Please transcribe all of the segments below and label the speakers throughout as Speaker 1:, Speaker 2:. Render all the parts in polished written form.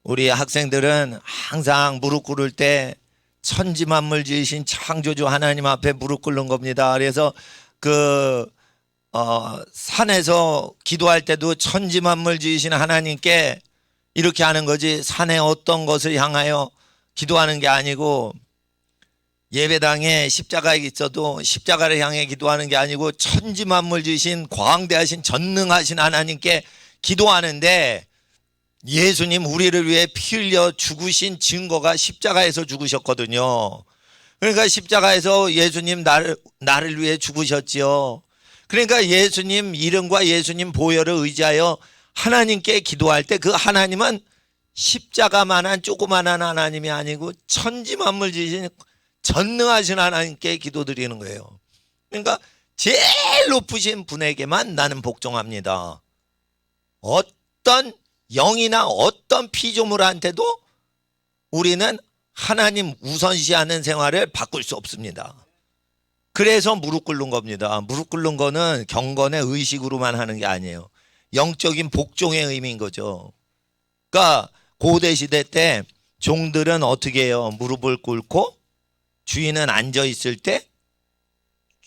Speaker 1: 우리 학생들은 항상 무릎 꿇을 때 천지만물 지으신 창조주 하나님 앞에 무릎 꿇는 겁니다. 그래서 그 산에서 기도할 때도 천지만물 지으신 하나님께 이렇게 하는 거지, 산에 어떤 것을 향하여 기도하는 게 아니고, 예배당에 십자가에 있어도 십자가를 향해 기도하는 게 아니고 천지만물 지으신 광대하신 전능하신 하나님께 기도하는데, 예수님 우리를 위해 피 흘려 죽으신 증거가 십자가에서 죽으셨거든요. 그러니까 십자가에서 예수님 나를 위해 죽으셨지요. 그러니까 예수님 이름과 예수님 보혈을 의지하여 하나님께 기도할 때 그 하나님은 십자가만한 조그만한 하나님이 아니고 천지만물 지으신 전능하신 하나님께 기도드리는 거예요. 그러니까 제일 높으신 분에게만 나는 복종합니다. 어떤 영이나 어떤 피조물한테도 우리는 하나님 우선시하는 생활을 바꿀 수 없습니다. 그래서 무릎 꿇는 겁니다. 무릎 꿇는 거는 경건의 의식으로만 하는 게 아니에요. 영적인 복종의 의미인 거죠. 그러니까 고대시대 때 종들은 어떻게 해요? 무릎을 꿇고 주인은 앉아 있을 때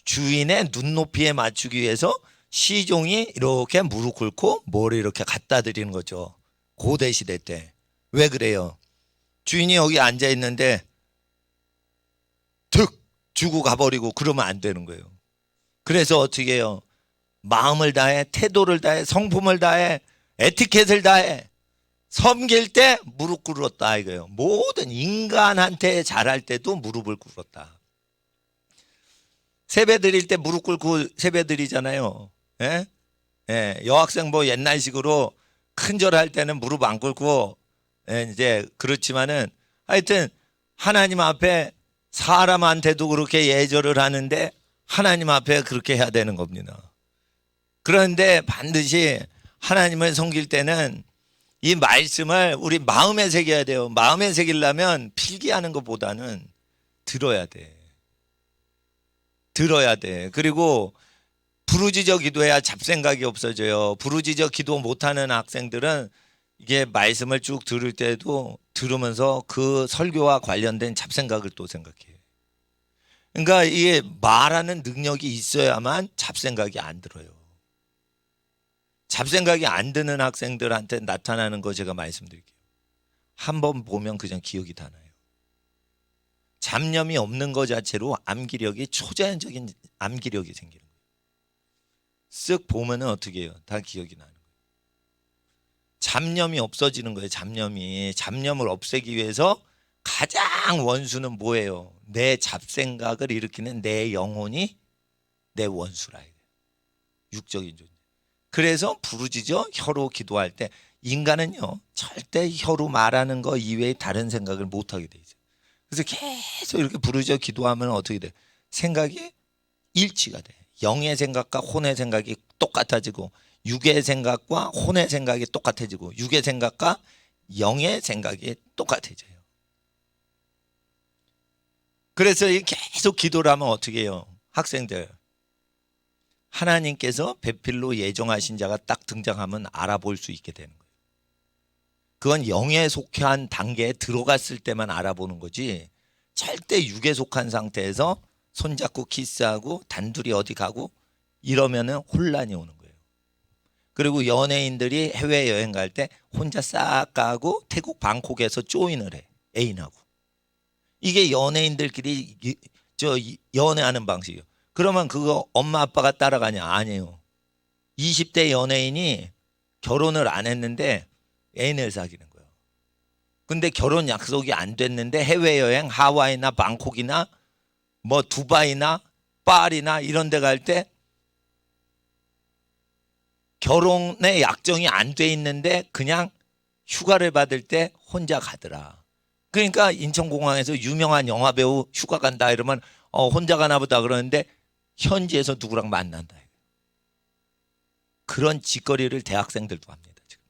Speaker 1: 주인의 눈높이에 맞추기 위해서 시종이 이렇게 무릎 꿇고 머리 이렇게 갖다 드리는 거죠. 고대시대 때. 왜 그래요? 주인이 여기 앉아 있는데 득 주고 가버리고 그러면 안 되는 거예요. 그래서 어떻게 해요? 마음을 다해, 태도를 다해, 성품을 다해, 에티켓을 다해 섬길 때 무릎 꿇었다 이거예요. 모든 인간한테 잘할 때도 무릎을 꿇었다. 세배 드릴 때 무릎 꿇고 세배 드리잖아요. 예? 예, 여학생 뭐 옛날식으로 큰절 할 때는 무릎 안 꿇고, 예, 이제 그렇지만은 하여튼 하나님 앞에 사람한테도 그렇게 예절을 하는데 하나님 앞에 그렇게 해야 되는 겁니다. 그런데 반드시 하나님을 섬길 때는 이 말씀을 우리 마음에 새겨야 돼요. 마음에 새기려면 필기하는 것보다는 들어야 돼. 들어야 돼. 그리고 부르짖어 기도해야 잡생각이 없어져요. 부르짖어 기도 못하는 학생들은 이게 말씀을 쭉 들을 때도 들으면서 그 설교와 관련된 잡생각을 또 생각해요. 그러니까 이게 말하는 능력이 있어야만 잡생각이 안 들어요. 잡생각이 안 드는 학생들한테 나타나는 거 제가 말씀드릴게요. 한번 보면 그냥 기억이 다 나요. 잡념이 없는 것 자체로 암기력이 초자연적인 암기력이 생기는 거예요. 쓱 보면은 어떻게 해요? 다 기억이 나는 거예요. 잡념이 없어지는 거예요. 잡념을 없애기 위해서 가장 원수는 뭐예요? 내 잡생각을 일으키는 내 영혼이 내 원수라. 육적인 존재. 그래서 부르짖어 혀로 기도할 때 인간은요 절대 혀로 말하는 거 이외에 다른 생각을 못하게 돼 있어요. 그래서 계속 이렇게 부르짖어 기도하면 어떻게 돼? 생각이 일치가 돼. 영의 생각과 혼의 생각이 똑같아지고 육의 생각과 혼의 생각이 똑같아지고 육의 생각과 영의 생각이 똑같아져요. 그래서 계속 기도를 하면 어떻게 해요? 학생들, 하나님께서 배필로 예정하신 자가 딱 등장하면 알아볼 수 있게 되는 거예요. 그건 영에 속한 단계에 들어갔을 때만 알아보는 거지, 절대 육에 속한 상태에서 손잡고 키스하고 단둘이 어디 가고 이러면은 혼란이 오는 거예요. 그리고 연예인들이 해외여행 갈 때 혼자 싹 가고 태국 방콕에서 조인을 해. 애인하고. 이게 연예인들끼리 연애하는 방식이에요. 그러면 그거 엄마 아빠가 따라가냐? 아니에요. 20대 연예인이 결혼을 안 했는데 애인을 사귀는 거예요. 근데 결혼 약속이 안 됐는데 해외여행 하와이나 방콕이나 뭐 두바이나 파리나 이런 데 갈 때 결혼의 약정이 안 돼 있는데 그냥 휴가를 받을 때 혼자 가더라. 그러니까 인천공항에서 유명한 영화배우 휴가 간다 이러면 혼자 가나 보다 그러는데 현지에서 누구랑 만난다. 그런 짓거리를 대학생들도 합니다. 지금.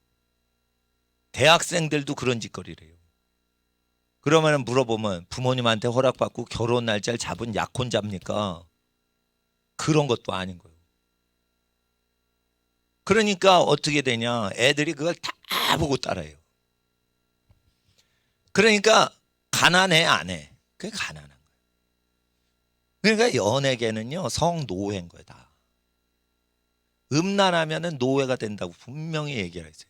Speaker 1: 대학생들도 그런 짓거리를 해요. 그러면 물어보면 부모님한테 허락받고 결혼 날짜를 잡은 약혼자입니까? 그런 것도 아닌 거예요. 그러니까 어떻게 되냐? 애들이 그걸 다 보고 따라해요. 그러니까 가난해 안 해? 그게 가난한 거예요. 그러니까 연예계는요 성노예인 거예요 다. 음란하면은 노예가 된다고 분명히 얘기를 했어요.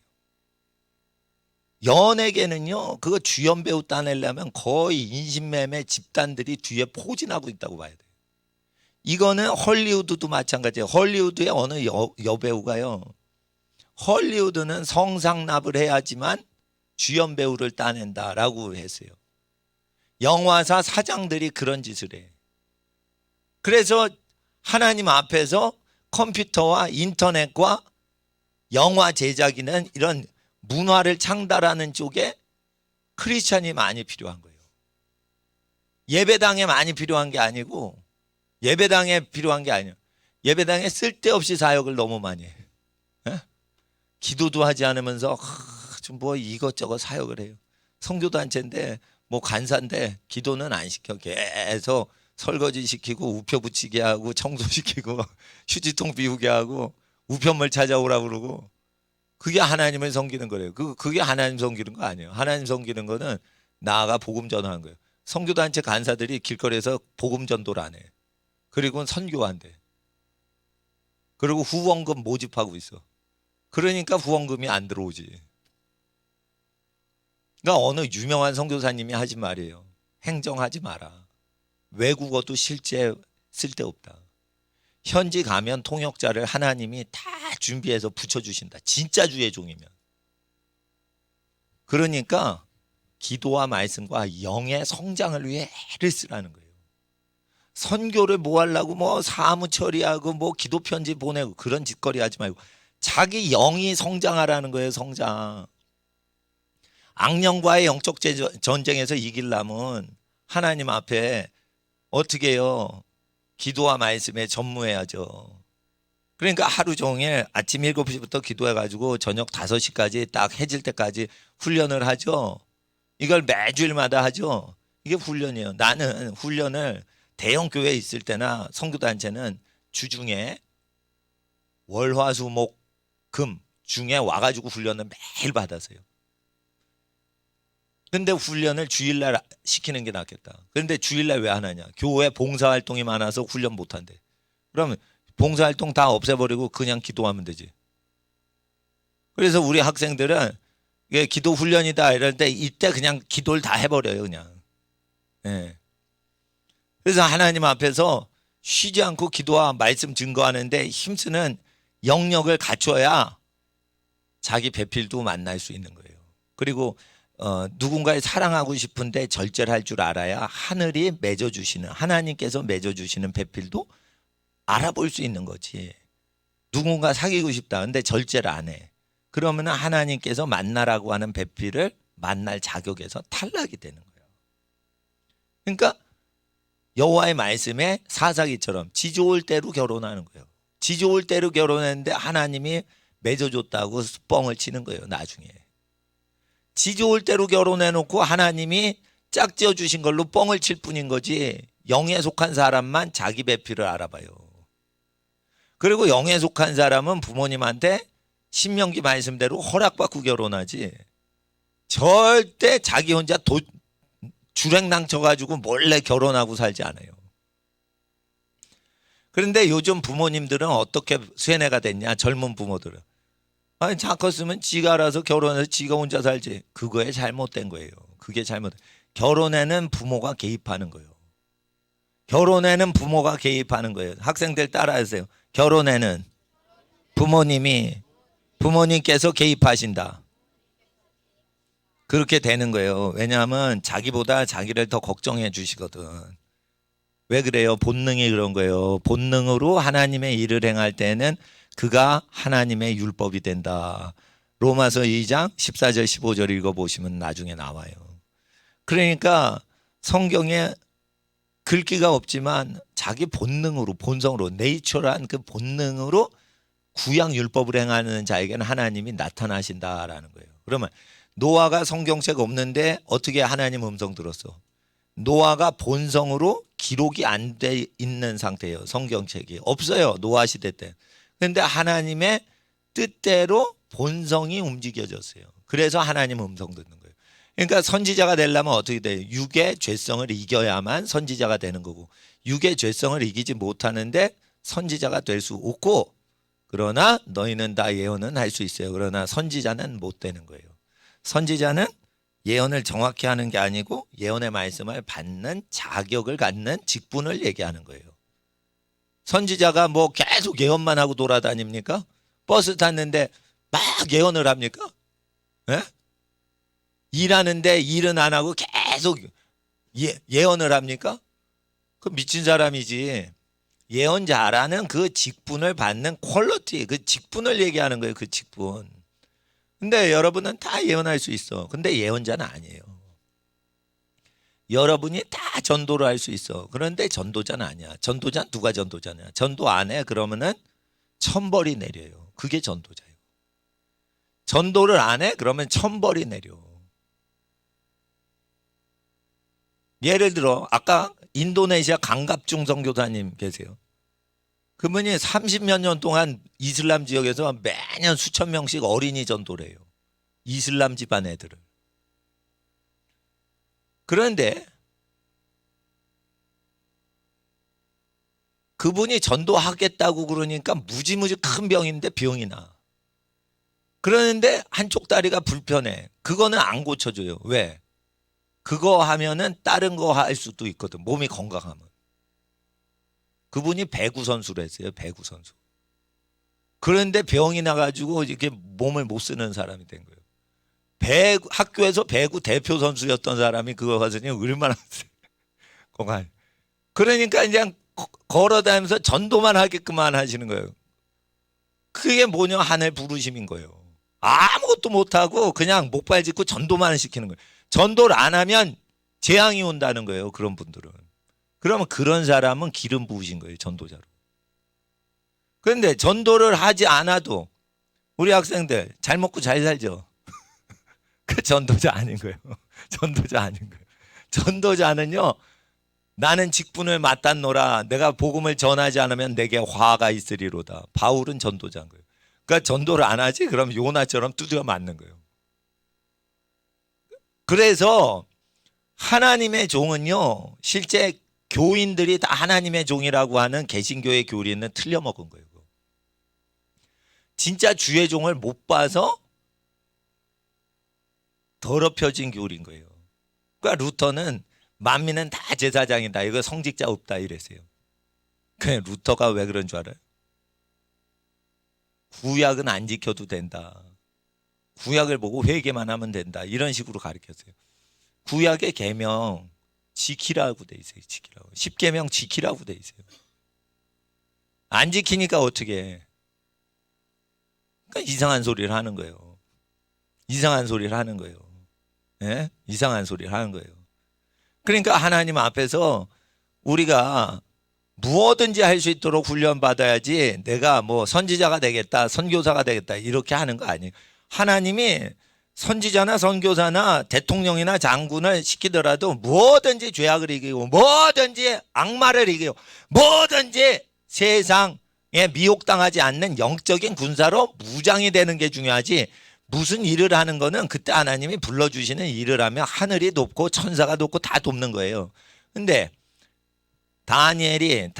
Speaker 1: 연예계는요 그거 주연 배우 따내려면 거의 인신매매 집단들이 뒤에 포진하고 있다고 봐야 돼요. 이거는 헐리우드도 마찬가지예요. 헐리우드의 어느 여배우가요, 헐리우드는 성상납을 해야지만 주연 배우를 따낸다라고 했어요. 영화사 사장들이 그런 짓을 해. 그래서 하나님 앞에서 컴퓨터와 인터넷과 영화 제작이는 이런 문화를 창달하는 쪽에 크리스찬이 많이 필요한 거예요. 예배당에 많이 필요한 게 아니고, 예배당에 필요한 게 아니에요. 예배당에 쓸데없이 사역을 너무 많이 해요. 에? 기도도 하지 않으면서 좀 뭐 이것저것 사역을 해요. 선교단체인데 뭐 간사인데 기도는 안 시켜. 계속 설거지 시키고 우표 붙이게 하고 청소시키고 휴지통 비우게 하고 우편물 찾아오라고 그러고, 그게 하나님을 섬기는 거래요. 그게 하나님 섬기는 거 아니에요. 하나님 섬기는 거는 나아가 복음 전하는 거예요. 선교단체 간사들이 길거리에서 복음 전도를 안 해. 그리고 선교한대. 그리고 후원금 모집하고 있어. 그러니까 후원금이 안 들어오지. 그러니까 어느 유명한 선교사님이 하신 말이에요. 행정하지 마라. 외국어도 실제 쓸데없다. 현지 가면 통역자를 하나님이 다 준비해서 붙여주신다. 진짜 주의 종이면. 그러니까 기도와 말씀과 영의 성장을 위해 애를 쓰라는 거예요. 선교를 뭐 하려고 뭐 사무 처리하고 뭐 기도 편지 보내고 그런 짓거리 하지 말고 자기 영이 성장하라는 거예요. 성장. 악령과의 영적 전쟁에서 이기려면 하나님 앞에 어떻게 해요? 기도와 말씀에 전무해야죠. 그러니까 하루 종일 아침 7시부터 기도해가지고 저녁 5시까지 딱 해질 때까지 훈련을 하죠. 이걸 매주일마다 하죠. 이게 훈련이에요. 나는 훈련을 대형 교회에 있을 때나 선교단체는 주중에 월화수목금 중에 와가지고 훈련을 매일 받았어요. 근데 훈련을 주일날 시키는 게 낫겠다. 그런데 주일날 왜 안 하냐? 교회 봉사활동이 많아서 훈련 못 한대. 그러면 봉사활동 다 없애버리고 그냥 기도하면 되지. 그래서 우리 학생들은 이게 기도 훈련이다 이럴 때 이때 그냥 기도를 다 해버려요. 그냥. 예. 그래서 하나님 앞에서 쉬지 않고 기도와 말씀 증거하는데 힘쓰는 영역을 갖춰야 자기 배필도 만날 수 있는 거예요. 그리고 누군가를 사랑하고 싶은데 절제를 할 줄 알아야 하늘이 맺어주시는, 하나님께서 맺어주시는 배필도 알아볼 수 있는 거지. 누군가 사귀고 싶다 근데 절제를 안 해. 그러면 하나님께서 만나라고 하는 배필을 만날 자격에서 탈락이 되는 거예요. 그러니까 여호와의 말씀에 사사기처럼 지 좋을 대로 결혼하는 거예요. 지 좋을 대로 결혼했는데 하나님이 맺어줬다고 뻥을 치는 거예요. 나중에 지 좋을 대로 결혼해놓고 하나님이 짝지어 주신 걸로 뻥을 칠 뿐인 거지. 영에 속한 사람만 자기 배필을 알아봐요. 그리고 영에 속한 사람은 부모님한테 신명기 말씀대로 허락받고 결혼하지, 절대 자기 혼자 주랭랑 쳐가지고 몰래 결혼하고 살지 않아요. 그런데 요즘 부모님들은 어떻게 세뇌가 됐냐? 젊은 부모들은 아니 차 컸으면 지가 알아서 결혼해서 지가 혼자 살지. 그거에 잘못된 거예요. 그게 잘못. 결혼에는 부모가 개입하는 거예요. 결혼에는 부모가 개입하는 거예요. 학생들 따라하세요. 결혼에는 부모님께서 개입하신다. 그렇게 되는 거예요. 왜냐하면 자기보다 자기를 더 걱정해 주시거든. 왜 그래요? 본능이 그런 거예요. 본능으로 하나님의 일을 행할 때는 그가 하나님의 율법이 된다. 로마서 2장 14절 15절 읽어보시면 나중에 나와요. 그러니까 성경에 글귀가 없지만 자기 본능으로, 본성으로, 네이처란 그 본능으로 구약 율법을 행하는 자에게는 하나님이 나타나신다라는 거예요. 그러면 노아가 성경책 없는데 어떻게 하나님 음성 들었어? 노아가 본성으로 기록이 안 돼 있는 상태예요. 성경책이 없어요. 노아 시대 때. 그런데 하나님의 뜻대로 본성이 움직여졌어요. 그래서 하나님 음성 듣는 거예요. 그러니까 선지자가 되려면 어떻게 돼요? 육의 죄성을 이겨야만 선지자가 되는 거고, 육의 죄성을 이기지 못하는데 선지자가 될 수 없고, 그러나 너희는 다 예언은 할 수 있어요. 그러나 선지자는 못 되는 거예요. 선지자는 예언을 정확히 하는 게 아니고 예언의 말씀을 받는 자격을 갖는 직분을 얘기하는 거예요. 선지자가 뭐 계속 예언만 하고 돌아다닙니까? 버스 탔는데 막 예언을 합니까? 예? 일하는데 일은 안 하고 계속 예언을 합니까? 그 미친 사람이지. 예언자라는 그 직분을 받는 퀄리티, 그 직분을 얘기하는 거예요. 그 직분. 근데 여러분은 다 예언할 수 있어. 근데 예언자는 아니에요. 여러분이 다 전도를 할 수 있어. 그런데 전도자는 아니야. 전도자는 누가 전도자냐? 전도 안 해. 그러면은 천벌이 내려요. 그게 전도자예요. 전도를 안 해? 그러면 천벌이 내려. 예를 들어 아까 인도네시아 강갑중 선교사님 계세요. 그분이 30몇 년 동안 이슬람 지역에서 매년 수천 명씩 어린이 전도를 해요. 이슬람 집안 애들을. 그런데 그분이 전도하겠다고 그러니까 무지무지 큰 병인데 병이 나. 그러는데 한쪽 다리가 불편해. 그거는 안 고쳐줘요. 왜? 그거 하면은 다른 거 할 수도 있거든. 몸이 건강하면. 그분이 배구 선수를 했어요. 배구 선수. 그런데 병이 나가지고 이렇게 몸을 못 쓰는 사람이 된 거예요. 학교에서 배구 대표 선수였던 사람이 그거 가서니 얼마나 건강. 그러니까 그냥 걸어다니면서 전도만 하게끔만 하시는 거예요. 그게 뭐냐? 하늘 부르심인 거예요. 아무것도 못하고 그냥 목발 짚고 전도만 시키는 거예요. 전도를 안 하면 재앙이 온다는 거예요. 그런 분들은. 그러면 그런 사람은 기름 부으신 거예요. 전도자로. 그런데 전도를 하지 않아도 우리 학생들 잘 먹고 잘 살죠. 그 전도자 아닌 거예요. 전도자 아닌 거예요. 전도자는요, 나는 직분을 맡았노라. 내가 복음을 전하지 않으면 내게 화가 있으리로다. 바울은 전도자인 거예요. 그러니까 전도를 안 하지? 그럼 요나처럼 두드려 맞는 거예요. 그래서 하나님의 종은요, 실제 교인들이 다 하나님의 종이라고 하는 개신교의 교리는 틀려먹은 거예요. 진짜 주의 종을 못 봐서 더럽혀진 교리인 거예요. 그러니까 루터는 만민은 다 제사장이다. 이거 성직자 없다 이랬어요. 그냥 루터가 왜 그런 줄 알아요? 구약은 안 지켜도 된다. 구약을 보고 회개만 하면 된다. 이런 식으로 가르쳤어요. 구약의 계명 지키라고 돼 있어요. 지키라고. 10계명 지키라고 돼 있어요. 안 지키니까 어떻게 해? 그러니까 이상한 소리를 하는 거예요. 이상한 소리를 하는 거예요. 예? 이상한 소리를 하는 거예요. 그러니까 하나님 앞에서 우리가 무엇든지 할 수 있도록 훈련받아야지 내가 뭐 선지자가 되겠다, 선교사가 되겠다 이렇게 하는 거 아니에요. 하나님이 선지자나 선교사나 대통령이나 장군을 시키더라도 뭐든지 죄악을 이기고 뭐든지 악마를 이기고 뭐든지 세상에 미혹당하지 않는 영적인 군사로 무장이 되는 게 중요하지, 무슨 일을 하는 거는 그때 하나님이 불러주시는 일을 하면 하늘이 돕고 천사가 돕고 다 돕는 거예요. 근데 다니엘이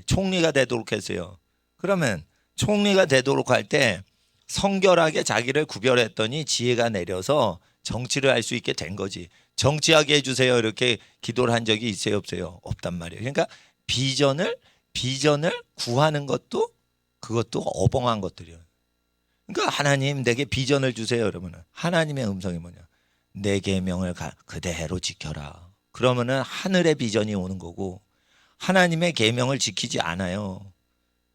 Speaker 1: 총리가 되도록 했어요. 그러면 총리가 되도록 할 때 성결하게 자기를 구별했더니 지혜가 내려서 정치를 할 수 있게 된 거지. 정치하게 해주세요 이렇게 기도를 한 적이 있어요 없어요? 없단 말이에요. 그러니까 비전을 구하는 것도 그것도 어벙한 것들이에요. 그러니까 하나님 내게 비전을 주세요 그러면 하나님의 음성이 뭐냐? 내 계명을 그대로 지켜라. 그러면은 하늘의 비전이 오는 거고, 하나님의 계명을 지키지 않아요.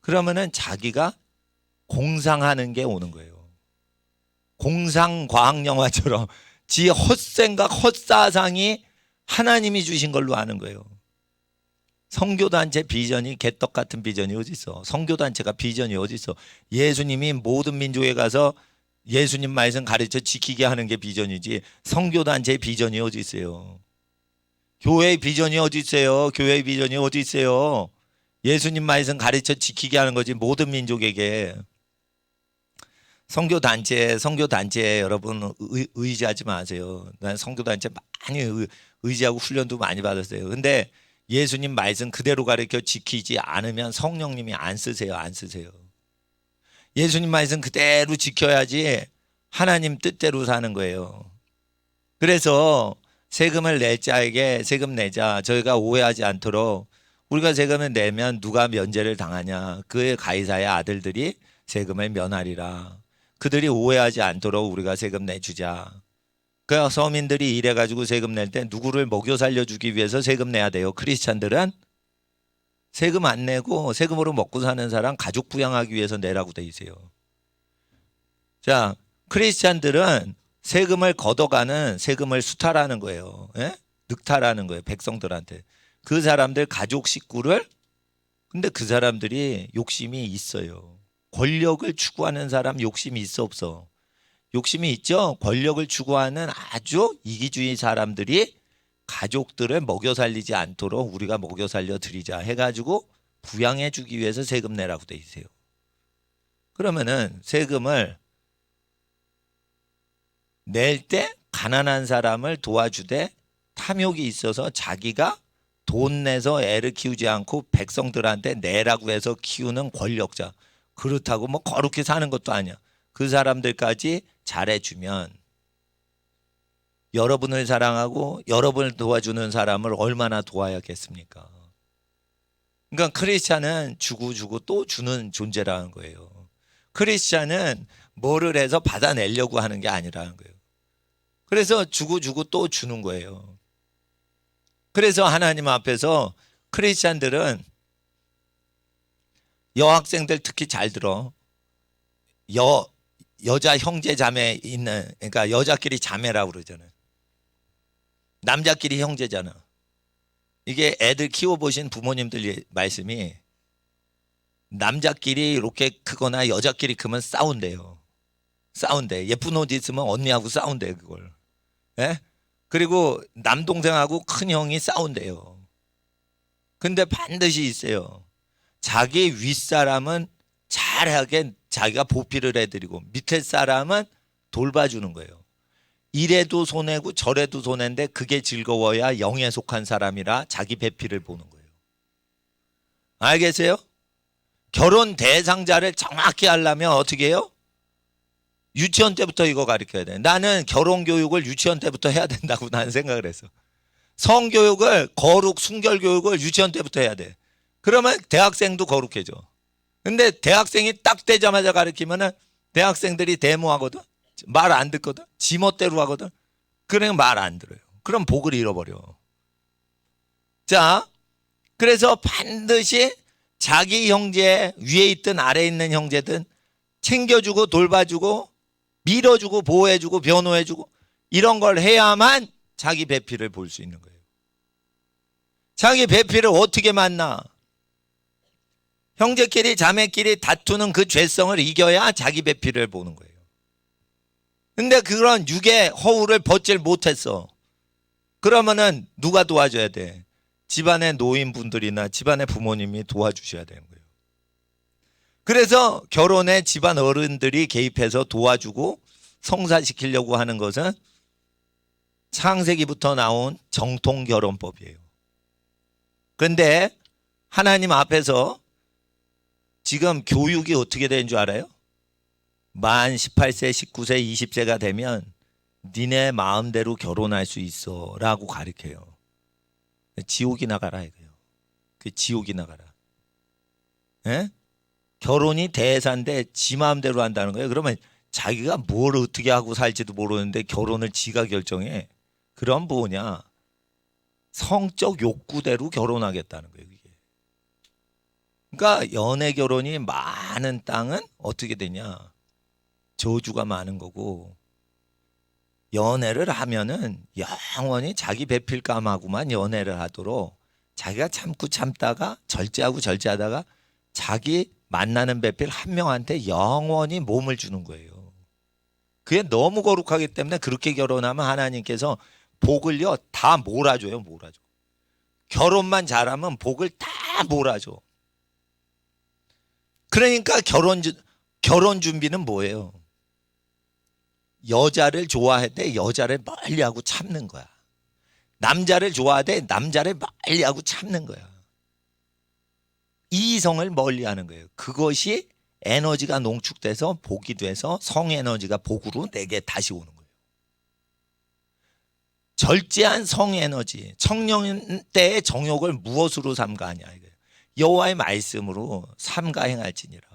Speaker 1: 그러면은 자기가 공상하는 게 오는 거예요. 공상 과학 영화처럼 지 헛생각 헛사상이 하나님이 주신 걸로 아는 거예요. 선교단체 비전이 개떡 같은 비전이 어디 있어? 선교단체가 비전이 어디 있어? 예수님이 모든 민족에 가서 예수님 말씀 가르쳐 지키게 하는 게 비전이지, 선교단체의 비전이 어디 있어요? 교회의 비전이 어디 있어요? 교회의 비전이 어디 있어요? 예수님 말씀 가르쳐 지키게 하는 거지 모든 민족에게. 선교단체에 여러분 의지하지 마세요. 난 선교단체 많이 의지하고 훈련도 많이 받았어요. 근데 예수님 말씀 그대로 가르쳐 지키지 않으면 성령님이 안 쓰세요. 예수님 말씀 그대로 지켜야지 하나님 뜻대로 사는 거예요. 그래서 세금을 낼 자에게 세금 내자. 저희가 오해하지 않도록 우리가 세금을 내면 누가 면제를 당하냐. 그의 가이사의 아들들이 세금을 면하리라. 그들이 오해하지 않도록 우리가 세금 내주자. 그 서민들이 이래가지고 세금 낼 때 누구를 먹여 살려주기 위해서 세금 내야 돼요. 크리스찬들은 세금 안 내고 세금으로 먹고 사는 사람 가족 부양하기 위해서 내라고 돼 있어요. 자, 크리스찬들은 세금을 걷어가는 세금을 수탈하는 거예요. 예? 늑탈하는 거예요. 백성들한테. 그 사람들 가족 식구를 근데 그 사람들이 욕심이 있어요. 권력을 추구하는 사람 욕심이 있어 없어? 욕심이 있죠. 권력을 추구하는 아주 이기주의 사람들이 가족들을 먹여 살리지 않도록 우리가 먹여 살려 드리자 해가지고 부양해 주기 위해서 세금 내라고 돼 있어요. 그러면은 세금을 낼 때 가난한 사람을 도와주되 탐욕이 있어서 자기가 돈 내서 애를 키우지 않고 백성들한테 내라고 해서 키우는 권력자. 그렇다고 뭐 거룩히 사는 것도 아니야. 그 사람들까지 잘해주면 여러분을 사랑하고 여러분을 도와주는 사람을 얼마나 도와야겠습니까? 그러니까 크리스찬은 주고 또 주는 존재라는 거예요. 크리스찬은 뭐를 해서 받아내려고 하는 게 아니라는 거예요. 그래서 주고 또 주는 거예요. 그래서 하나님 앞에서 크리스찬들은 여학생들 특히 잘 들어. 여자 형제 자매 있는, 그러니까 여자끼리 자매라고 그러잖아요. 남자끼리 형제잖아. 이게 애들 키워보신 부모님들 말씀이 남자끼리 이렇게 크거나 여자끼리 크면 싸운대요. 예쁜 옷 있으면 언니하고 싸운대요, 그걸. 예? 그리고 남동생하고 큰 형이 싸운대요. 근데 반드시 있어요. 자기 윗사람은 잘하게 자기가 보필을 해드리고 밑에 사람은 돌봐주는 거예요. 이래도 손해고 저래도 손해인데 그게 즐거워야 영에 속한 사람이라 자기 배필을 보는 거예요. 알겠어요? 결혼 대상자를 정확히 하려면 어떻게 해요? 유치원 때부터 이거 가르쳐야 돼. 나는 결혼 교육을 유치원 때부터 해야 된다고 나는 생각을 했어. 성교육을 거룩 순결 교육을 유치원 때부터 해야 돼. 그러면 대학생도 거룩해져. 근데 대학생이 딱 되자마자 가르치면은 대학생들이 데모하거든. 말 안 듣거든. 지멋대로 하거든. 그러면 말 안 들어요. 그럼 복을 잃어버려. 자, 그래서 반드시 자기 형제 위에 있든 아래에 있는 형제든 챙겨주고 돌봐주고 밀어주고 보호해주고 변호해주고 이런 걸 해야만 자기 배필을 볼 수 있는 거예요. 자기 배필을 어떻게 만나? 형제끼리 자매끼리 다투는 그 죄성을 이겨야 자기 배필을 보는 거예요. 근데 그런 육의 허울을 벗질 못했어. 그러면은 누가 도와줘야 돼? 집안의 노인분들이나 집안의 부모님이 도와주셔야 되는 거예요. 그래서 결혼에 집안 어른들이 개입해서 도와주고 성사시키려고 하는 것은 창세기부터 나온 정통 결혼법이에요. 그런데 하나님 앞에서 지금 교육이 어떻게 되는 줄 알아요? 만 18세, 19세, 20세가 되면 니네 마음대로 결혼할 수 있어 라고 가르쳐요. 지옥이 나가라 이거예요. 그 지옥이 나가라. 예? 결혼이 대사인데 지 마음대로 한다는 거예요. 그러면 자기가 뭘 어떻게 하고 살지도 모르는데 결혼을 지가 결정해. 그럼 뭐냐? 성적 욕구대로 결혼하겠다는 거예요. 이게. 그러니까 연애 결혼이 많은 땅은 어떻게 되냐? 저주가 많은 거고 연애를 하면은 영원히 자기 배필감하고만 연애를 하도록 자기가 참고 참다가 절제하다가 자기 만나는 배필 한 명한테 영원히 몸을 주는 거예요. 그게 너무 거룩하기 때문에 그렇게 결혼하면 하나님께서 복을요 다 몰아줘요. 몰아줘. 결혼만 잘하면 복을 다 몰아줘. 그러니까 결혼 준비는 뭐예요? 여자를 좋아하되 여자를 멀리하고 참는 거야. 남자를 좋아하되 남자를 멀리하고 참는 거야. 이성을 멀리하는 거예요. 그것이 에너지가 농축돼서 복이 돼서 성에너지가 복으로 내게 다시 오는 거예요. 절제한 성에너지, 청년 때의 정욕을 무엇으로 삼가하냐 이거예요. 여호와의 말씀으로 삼가 행할지니라.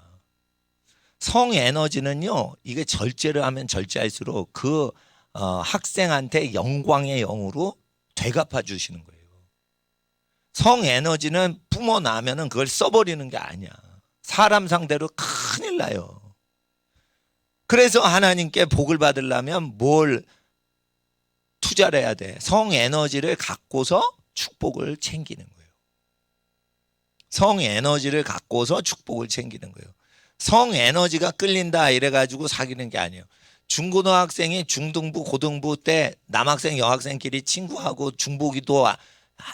Speaker 1: 성에너지는요, 이게 절제를 하면 절제할수록 그 학생한테 영광의 영으로 되갚아 주시는 거예요. 성에너지는 뿜어 나면은 그걸 써버리는 게 아니야. 사람 상대로 큰일 나요. 그래서 하나님께 복을 받으려면 뭘 투자를 해야 돼? 성에너지를 갖고서 축복을 챙기는 거예요. 성에너지를 갖고서 축복을 챙기는 거예요. 성에너지가 끌린다 이래가지고 사귀는 게 아니에요. 중고등학생이 중등부 고등부 때 남학생 여학생끼리 친구하고 중보기도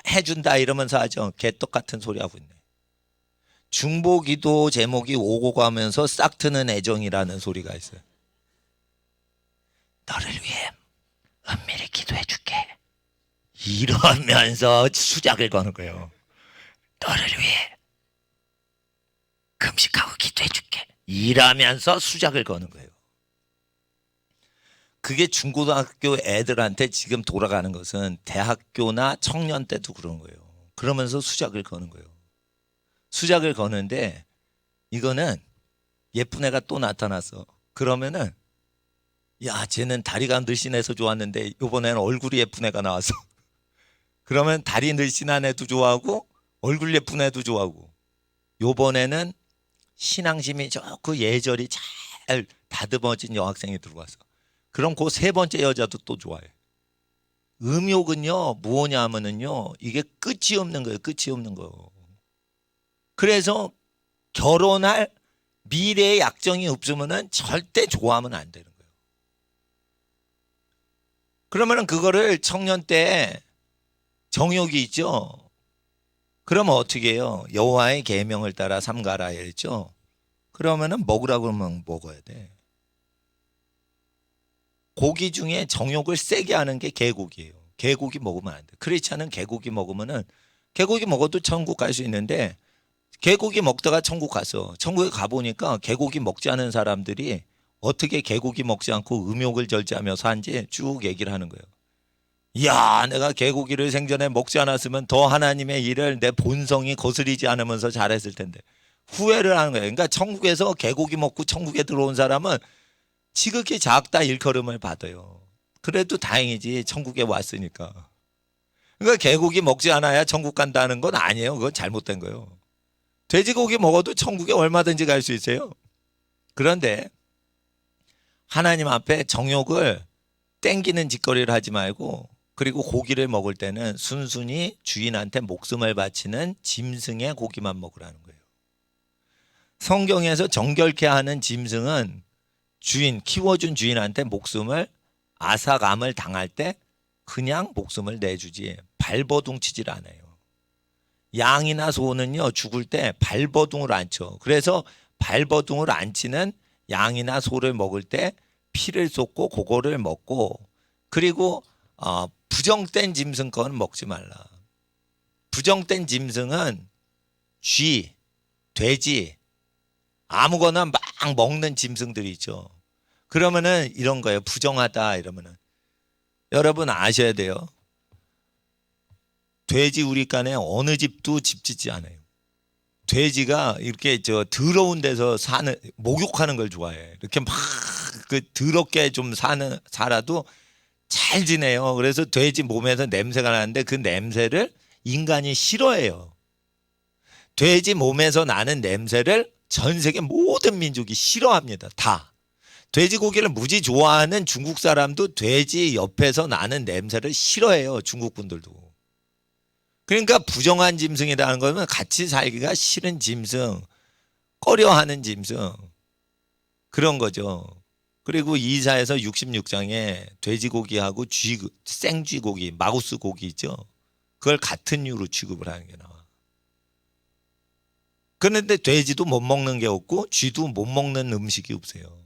Speaker 1: 해준다 이러면서 하죠. 개떡 같은 소리 하고 있네. 중보기도 제목이 오고 가면서 싹 트는 애정이라는 소리가 있어요. 너를 위해 은밀히 기도해 줄게 이러면서 수작을 거는 거예요. 너를 위해 금식하고 기도해 줄게 이러면서 수작을 거는 거예요. 그게 중고등학교 애들한테 지금 돌아가는 것은 대학교나 청년 때도 그런 거예요. 그러면서 수작을 거는 거예요. 수작을 거는데 이거는 예쁜 애가 또 나타났어. 그러면은 야, 쟤는 다리가 늘씬해서 좋았는데 이번에는 얼굴이 예쁜 애가 나왔어. 그러면 다리 늘씬한 애도 좋아하고 얼굴 예쁜 애도 좋아하고, 요번에는 신앙심이 좋고 예절이 잘 다듬어진 여학생이 들어와서, 그럼 그 세 번째 여자도 또 좋아해. 음욕은요 뭐냐 하면은요 이게 끝이 없는 거예요. 끝이 없는 거. 그래서 결혼할 미래의 약정이 없으면은 절대 좋아하면 안 되는 거예요. 그러면은 그거를 청년 때 정욕이 있죠. 그러면 어떻게 해요? 여호와의 계명을 따라 삼가라 했죠. 그러면은 먹으라고 그러면 먹어야 돼. 고기 중에 정욕을 세게 하는 게 개고기예요. 개고기 먹으면 안 돼. 크리스찬은 개고기 먹으면은, 개고기 먹어도 천국 갈 수 있는데, 개고기 먹다가 천국 갔어. 천국에 가보니까 개고기 먹지 않은 사람들이 어떻게 개고기 먹지 않고 음욕을 절제하며 사는지 쭉 얘기를 하는 거예요. 이야, 내가 개고기를 생전에 먹지 않았으면 더 하나님의 일을 내 본성이 거스리지 않으면서 잘했을 텐데. 후회를 하는 거예요. 그러니까 천국에서 개고기 먹고 천국에 들어온 사람은 지극히 작다 일컬음을 받아요. 그래도 다행이지, 천국에 왔으니까. 그러니까 개고기 먹지 않아야 천국 간다는 건 아니에요. 그건 잘못된 거예요. 돼지고기 먹어도 천국에 얼마든지 갈 수 있어요. 그런데 하나님 앞에 정욕을 땡기는 짓거리를 하지 말고, 그리고 고기를 먹을 때는 순순히 주인한테 목숨을 바치는 짐승의 고기만 먹으라는 거예요. 성경에서 정결케 하는 짐승은 주인, 키워준 주인한테 목숨을, 아삭암을 당할 때 그냥 목숨을 내주지 발버둥 치질 않아요. 양이나 소는요 죽을 때 발버둥을 안 쳐. 그래서 발버둥을 안 치는 양이나 소를 먹을 때 피를 쏟고 그거를 먹고, 그리고 부정된 짐승 거는 먹지 말라. 부정된 짐승은 쥐, 돼지, 아무거나 막 먹는 짐승들이 있죠. 그러면은 이런 거예요. 부정하다 이러면은, 여러분 아셔야 돼요. 돼지 우리간에 어느 집도 집 짓지 않아요. 돼지가 이렇게 더러운 데서 사는, 목욕하는 걸 좋아해. 이렇게 막 그 더럽게 좀 살아도 잘 지내요. 그래서 돼지 몸에서 냄새가 나는데 그 냄새를 인간이 싫어해요. 돼지 몸에서 나는 냄새를 전 세계 모든 민족이 싫어합니다. 다. 돼지고기를 무지 좋아하는 중국 사람도 돼지 옆에서 나는 냄새를 싫어해요. 중국 분들도. 그러니까 부정한 짐승이라는 거는 같이 살기가 싫은 짐승, 꺼려하는 짐승, 그런 거죠. 그리고 이사야서 66장에 돼지고기하고 생쥐고기, 마우스 고기 있죠. 그걸 같은 이유로 취급을 하는 게 나와. 그런데 돼지도 못 먹는 게 없고 쥐도 못 먹는 음식이 없어요.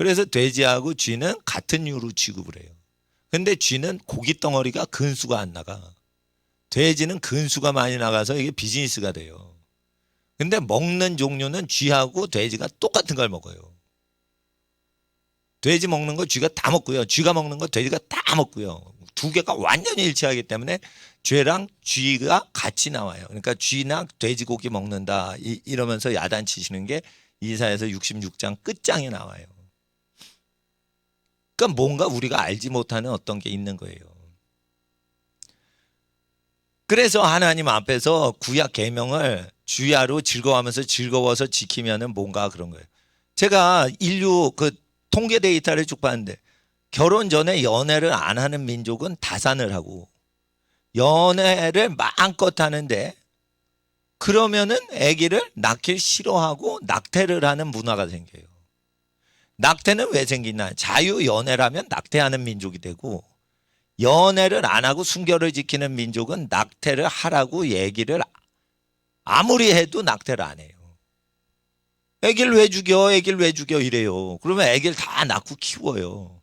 Speaker 1: 그래서 돼지하고 쥐는 같은 류로 취급을 해요. 근데 쥐는 고기 덩어리가 근수가 안 나가. 돼지는 근수가 많이 나가서 이게 비즈니스가 돼요. 근데 먹는 종류는 쥐하고 돼지가 똑같은 걸 먹어요. 돼지 먹는 거 쥐가 다 먹고요. 쥐가 먹는 거 돼지가 다 먹고요. 두 개가 완전히 일치하기 때문에 쥐랑 쥐가 같이 나와요. 그러니까 쥐나 돼지고기 먹는다 이러면서 야단치시는 게 이사야서 66장 끝장에 나와요. 그러니까 뭔가 우리가 알지 못하는 어떤 게 있는 거예요. 그래서 하나님 앞에서 구약 계명을 주야로 즐거워하면서 즐거워서 지키면은 뭔가 그런 거예요. 제가 인류 그 통계 데이터를 쭉 봤는데 결혼 전에 연애를 안 하는 민족은 다산을 하고 연애를 마음껏 하는데 그러면은 아기를 낳길 싫어하고 낙태를 하는 문화가 생겨요. 낙태는 왜 생기나? 자유연애라면 낙태하는 민족이 되고 연애를 안 하고 순결을 지키는 민족은 낙태를 하라고 얘기를 아무리 해도 낙태를 안 해요. 애기를 왜 죽여? 애기를 왜 죽여? 이래요. 그러면 애기를 다 낳고 키워요.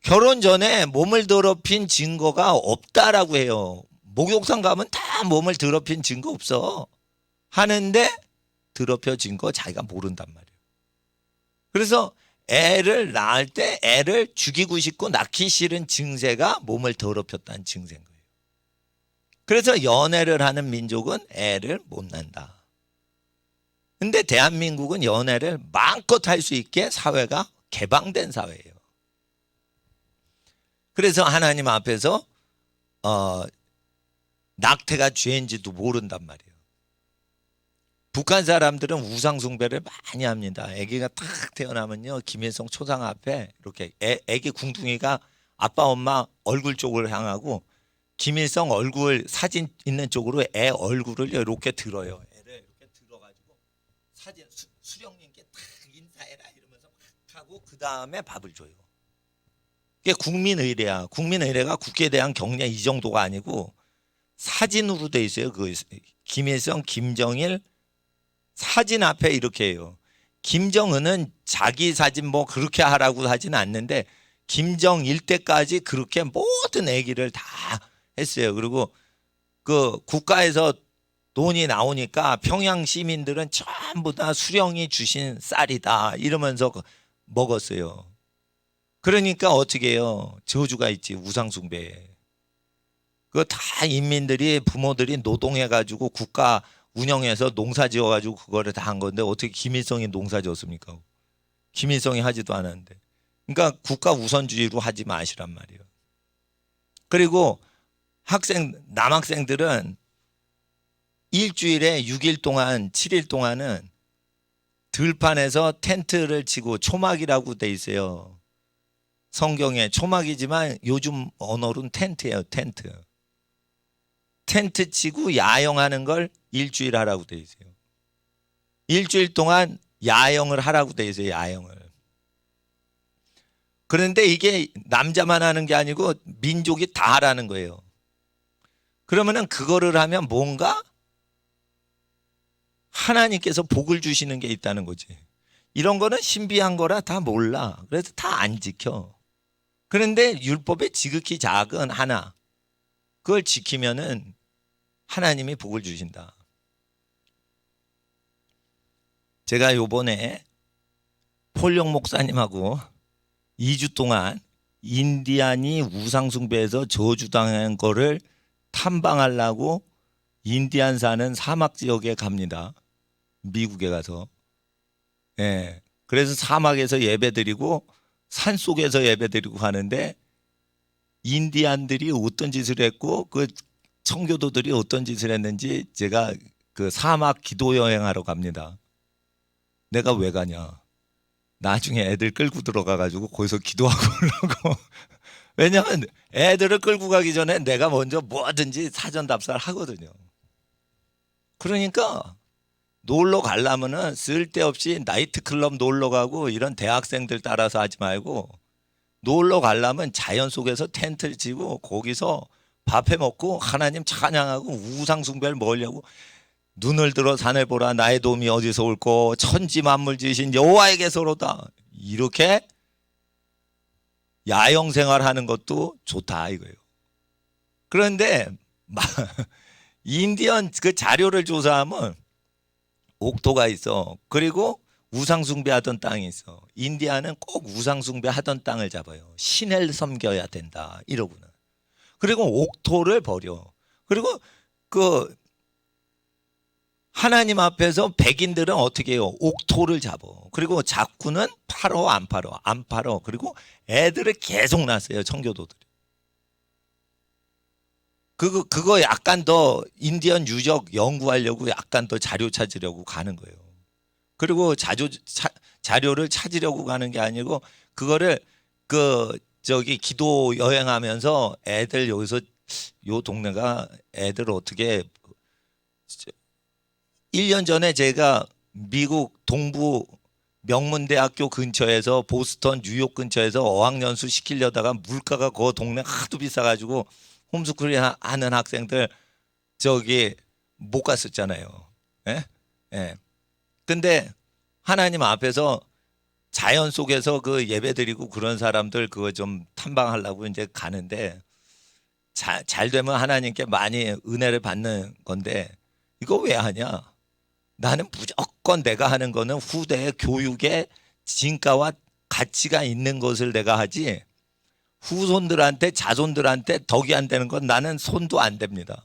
Speaker 1: 결혼 전에 몸을 더럽힌 증거가 없다라고 해요. 목욕탕 가면 다 몸을 더럽힌 증거 없어. 하는데 더럽혀진 거 자기가 모른단 말이에요. 그래서 애를 낳을 때 애를 죽이고 싶고 낳기 싫은 증세가 몸을 더럽혔다는 증세인 거예요. 그래서 연애를 하는 민족은 애를 못 낳는다. 근데 대한민국은 연애를 마음껏 할 수 있게 사회가 개방된 사회예요. 그래서 하나님 앞에서 낙태가 죄인지도 모른단 말이에요. 북한 사람들은 우상 숭배를 많이 합니다. 아기가 딱 태어나면요, 김일성 초상 앞에 이렇게 아기 궁둥이가 아빠 엄마 얼굴 쪽을 향하고 김일성 얼굴 사진 있는 쪽으로 애 얼굴을 이렇게 들어요. 애를 이렇게 들어가지고 사진 수령님께 딱 인사해라 이러면서 막 하고 그 다음에 밥을 줘요. 이게 국민의례야. 국민의례가 국회에 대한 경례 이 정도가 아니고 사진으로 돼 있어요. 그 김일성, 김정일 사진 앞에 이렇게 해요. 김정은은 자기 사진 뭐 그렇게 하라고 하지는 않는데 김정일 때까지 그렇게 모든 얘기를 다 했어요. 그리고 그 국가에서 돈이 나오니까 평양 시민들은 전부 다 수령이 주신 쌀이다 이러면서 먹었어요. 그러니까 어떻게 해요? 저주가 있지, 우상숭배. 그거 다 인민들이 부모들이 노동해가지고 국가 운영해서 농사 지어가지고 그거를 다 한 건데 어떻게 김일성이 농사 지었습니까? 김일성이 하지도 않았는데. 그러니까 국가 우선주의로 하지 마시란 말이에요. 그리고 남학생들은 일주일에 6일 동안 7일 동안은 들판에서 텐트를 치고 초막이라고 돼 있어요. 성경에 초막이지만 요즘 언어로는 텐트예요. 텐트 치고 야영하는 걸 일주일 하라고 돼 있어요. 일주일 동안 야영을 하라고 돼 있어요. 야영을. 그런데 이게 남자만 하는 게 아니고 민족이 다 하라는 거예요. 그러면은 그거를 하면 뭔가 하나님께서 복을 주시는 게 있다는 거지. 이런 거는 신비한 거라 다 몰라. 그래서 다 안 지켜. 그런데 율법의 지극히 작은 하나, 그걸 지키면은 하나님이 복을 주신다. 제가 요번에 폴용 목사님하고 2주 동안 인디안이 우상숭배에서 저주당한 거를 탐방하려고 인디안 사는 사막 지역에 갑니다. 미국에 가서. 예. 그래서 사막에서 예배드리고 산속에서 예배드리고 하는데 인디안들이 어떤 짓을 했고 그 청교도들이 어떤 짓을 했는지 제가 그 사막 기도 여행하러 갑니다. 내가 왜 가냐? 나중에 애들 끌고 들어가가지고 거기서 기도하고 오려고. 왜냐하면 애들을 끌고 가기 전에 내가 먼저 뭐든지 사전 답사를 하거든요. 그러니까 놀러 가려면은 쓸데없이 나이트클럽 놀러 가고 이런 대학생들 따라서 하지 말고 놀러 가려면 자연 속에서 텐트를 치고 거기서 밥해 먹고 하나님 찬양하고 우상 숭배를 먹으려고 눈을 들어 산을 보라 나의 도움이 어디서 올꼬 천지 만물 지으신 여호와에게서로다. 이렇게 야영 생활하는 것도 좋다 이거예요. 그런데 인디언 그 자료를 조사하면 옥토가 있어. 그리고 우상 숭배하던 땅이 있어. 인디아는 꼭 우상 숭배하던 땅을 잡아요. 신을 섬겨야 된다 이러고는. 그리고 옥토를 버려. 그리고 그 하나님 앞에서 백인들은 어떻게 해요? 옥토를 잡어. 그리고 잡고는 팔어 안 팔어 안 팔어. 그리고 애들을 계속 낳았어요. 청교도들이. 그거 약간 더 인디언 유적 연구하려고 약간 더 자료 찾으려고 가는 거예요. 그리고 자료를 찾으려고 가는 게 아니고 그거를 기도 여행하면서 애들 여기서 요 동네가 애들 어떻게 1년 전에 제가 미국 동부 명문대학교 근처에서 보스턴 뉴욕 근처에서 어학연수 시키려다가 물가가 그 동네 하도 비싸가지고 홈스쿨링 하는 학생들 못 갔었잖아요. 예? 예. 근데 하나님 앞에서 자연 속에서 그 예배 드리고 그런 사람들 그거 좀 탐방하려고 이제 가는데 잘 되면 하나님께 많이 은혜를 받는 건데 이거 왜 하냐? 나는 무조건 내가 하는 거는 후대의 교육의 진가와 가치가 있는 것을 내가 하지 후손들한테 자손들한테 덕이 안 되는 건 나는 손도 안 댑니다.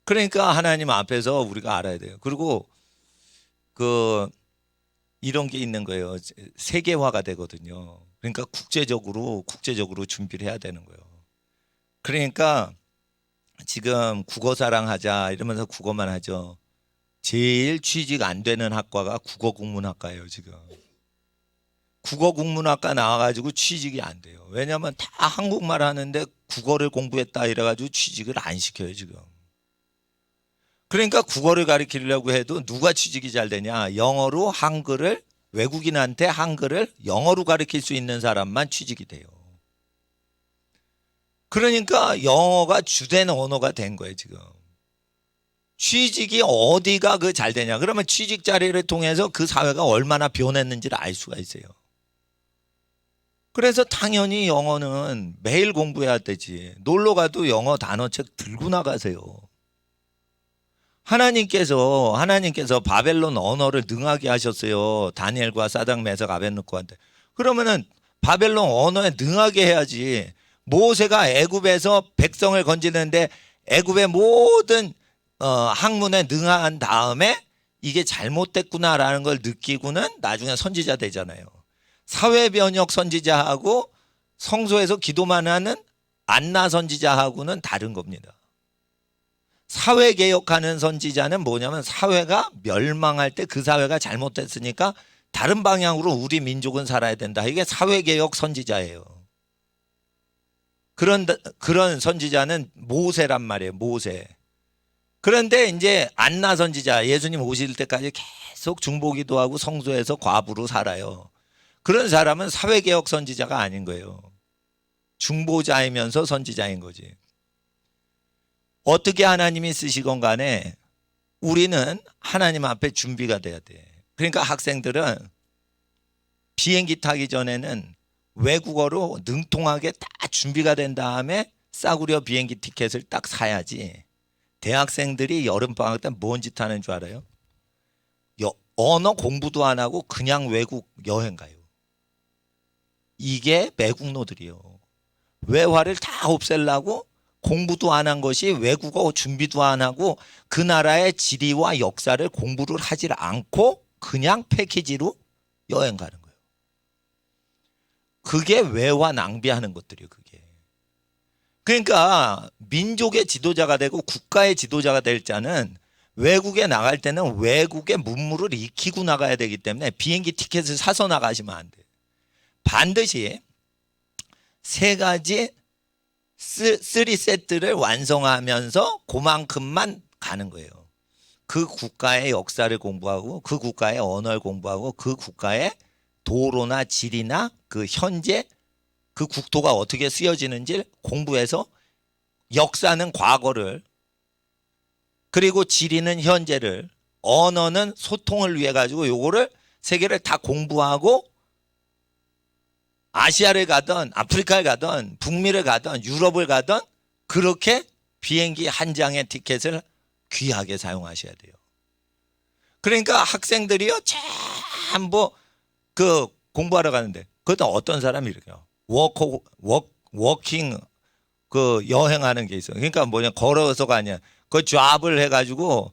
Speaker 1: 그러니까 하나님 앞에서 우리가 알아야 돼요. 그리고 이런 게 있는 거예요. 세계화가 되거든요. 그러니까 국제적으로 준비를 해야 되는 거예요. 그러니까 지금 국어 사랑하자 이러면서 국어만 하죠. 제일 취직 안 되는 학과가 국어국문학과예요. 지금 국어국문학과 나와가지고 취직이 안 돼요. 왜냐하면 다 한국말 하는데 국어를 공부했다 이래가지고 취직을 안 시켜요. 지금. 그러니까 국어를 가르치려고 해도 누가 취직이 잘 되냐? 영어로 한글을 외국인한테 한글을 영어로 가르칠 수 있는 사람만 취직이 돼요. 그러니까 영어가 주된 언어가 된 거예요. 지금. 취직이 어디가 잘 되냐? 그러면 취직 자리를 통해서 그 사회가 얼마나 변했는지를 알 수가 있어요. 그래서 당연히 영어는 매일 공부해야 되지. 놀러 가도 영어 단어책 들고 나가세요. 하나님께서 바벨론 언어를 능하게 하셨어요. 다니엘과 사드락 메삭 아벳느고한테. 그러면은 바벨론 언어에 능하게 해야지. 모세가 애굽에서 백성을 건지는데 애굽의 모든 학문에 능한 다음에 이게 잘못됐구나라는 걸 느끼고는 나중에 선지자 되잖아요. 사회변혁 선지자하고 성소에서 기도만 하는 안나 선지자하고는 다른 겁니다. 사회개혁하는 선지자는 뭐냐면 사회가 멸망할 때 그 사회가 잘못됐으니까 다른 방향으로 우리 민족은 살아야 된다. 이게 사회개혁 선지자예요. 그런 선지자는 모세란 말이에요. 모세. 그런데 이제 안나 선지자 예수님 오실 때까지 계속 중보기도 하고 성소에서 과부로 살아요. 그런 사람은 사회개혁 선지자가 아닌 거예요. 중보자이면서 선지자인 거지. 어떻게 하나님이 쓰시건 간에 우리는 하나님 앞에 준비가 돼야 돼. 그러니까 학생들은 비행기 타기 전에는 외국어로 능통하게 다 준비가 된 다음에 싸구려 비행기 티켓을 딱 사야지. 대학생들이 여름방학 때 뭔 짓 하는 줄 알아요? 언어 공부도 안 하고 그냥 외국 여행 가요. 이게 매국노들이요. 외화를 다 없애려고 공부도 안 한 것이 외국어 준비도 안 하고 그 나라의 지리와 역사를 공부를 하질 않고 그냥 패키지로 여행 가는 거예요. 그게 외화 낭비하는 것들이에요. 그게. 그러니까 민족의 지도자가 되고 국가의 지도자가 될 자는 외국에 나갈 때는 외국의 문물을 익히고 나가야 되기 때문에 비행기 티켓을 사서 나가시면 안 돼요. 반드시 세 가지 3세트를 완성하면서 그만큼만 가는 거예요. 그 국가의 역사를 공부하고 그 국가의 언어를 공부하고 그 국가의 도로나 지리나 그 현재 그 국토가 어떻게 쓰여지는지 공부해서 역사는 과거를 그리고 지리는 현재를 언어는 소통을 위해 가지고 요거를 세 개를 다 공부하고 아시아를 가든 아프리카를 가든 북미를 가든 유럽을 가든 그렇게 비행기 한 장의 티켓을 귀하게 사용하셔야 돼요. 그러니까 학생들이요 전부 그 공부하러 가는데 그것도 어떤 사람이 이렇게요. 워킹 그 여행하는 게 있어요. 그러니까 뭐냐 걸어서가 아니야. 그 잡을 해가지고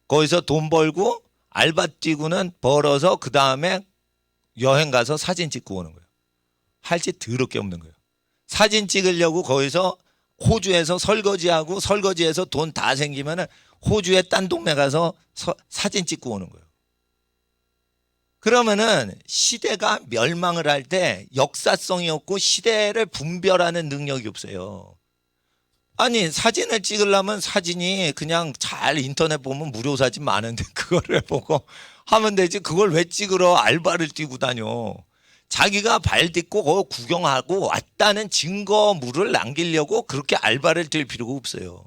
Speaker 1: 거기서 돈 벌고 알바 뛰고는 벌어서 그 다음에 여행 가서 사진 찍고 오는 거예요. 할 짓 더럽게 없는 거예요. 사진 찍으려고 거기서 호주에서 설거지하고 설거지해서 돈 다 생기면은 호주의 딴 동네 가서 사진 찍고 오는 거예요. 그러면은 시대가 멸망을 할 때 역사성이 없고 시대를 분별하는 능력이 없어요. 아니 사진을 찍으려면 사진이 그냥 잘 인터넷 보면 무료 사진 많은데 그거를 보고 하면 되지. 그걸 왜 찍으러 알바를 뛰고 다녀. 자기가 발 딛고 그거 구경하고 왔다는 증거물을 남기려고 그렇게 알바를 뛸 필요가 없어요.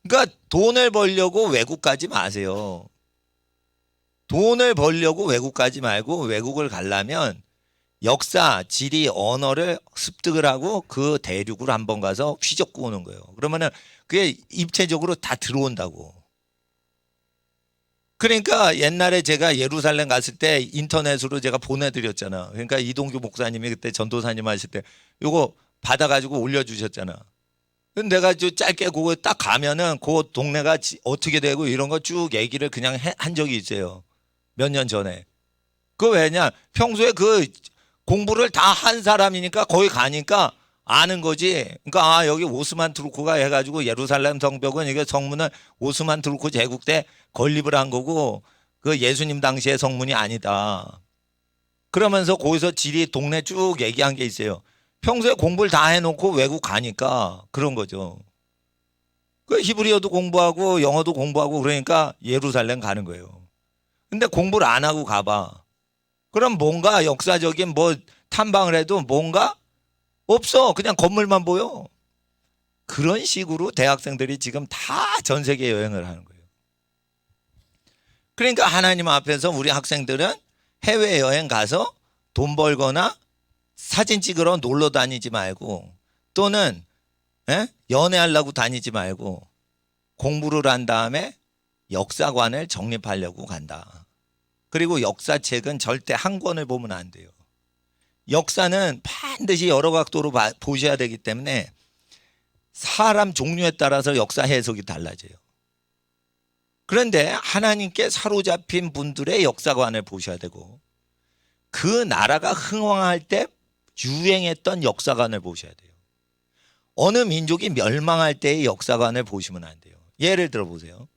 Speaker 1: 그러니까 돈을 벌려고 외국 가지 마세요. 돈을 벌려고 외국 가지 말고 외국을 가려면 역사, 지리, 언어를 습득을 하고 그 대륙으로 한번 가서 휘젓고 오는 거예요. 그러면은 그게 입체적으로 다 들어온다고. 그러니까 옛날에 제가 예루살렘 갔을 때 인터넷으로 제가 보내드렸잖아. 그러니까 이동규 목사님이 그때 전도사님 하실 때 요거 받아가지고 올려주셨잖아. 근데 내가 좀 짧게 그거 딱 가면은 그 동네가 어떻게 되고 이런 거 쭉 얘기를 그냥 한 적이 있어요. 몇 년 전에. 그 왜냐? 평소에 그 공부를 다 한 사람이니까 거기 가니까 아는 거지. 그러니까 아 여기 오스만 투르크가 해가지고 예루살렘 성벽은 이게 성문은 오스만 투르크 제국 때 건립을 한 거고 그 예수님 당시의 성문이 아니다. 그러면서 거기서 지리 동네 쭉 얘기한 게 있어요. 평소에 공부를 다 해놓고 외국 가니까 그런 거죠. 그 히브리어도 공부하고 영어도 공부하고 그러니까 예루살렘 가는 거예요. 근데 공부를 안 하고 가봐. 그럼 뭔가 역사적인 뭐 탐방을 해도 뭔가 없어. 그냥 건물만 보여. 그런 식으로 대학생들이 지금 다 전 세계 여행을 하는 거예요. 그러니까 하나님 앞에서 우리 학생들은 해외여행 가서 돈 벌거나 사진 찍으러 놀러 다니지 말고 또는 연애하려고 다니지 말고 공부를 한 다음에 역사관을 정립하려고 간다. 그리고 역사책은 절대 한 권을 보면 안 돼요. 역사는 반드시 여러 각도로 보셔야 되기 때문에 사람 종류에 따라서 역사 해석이 달라져요. 그런데 하나님께 사로잡힌 분들의 역사관을 보셔야 되고 그 나라가 흥왕할 때 유행했던 역사관을 보셔야 돼요. 어느 민족이 멸망할 때의 역사관을 보시면 안 돼요. 예를 들어 보세요.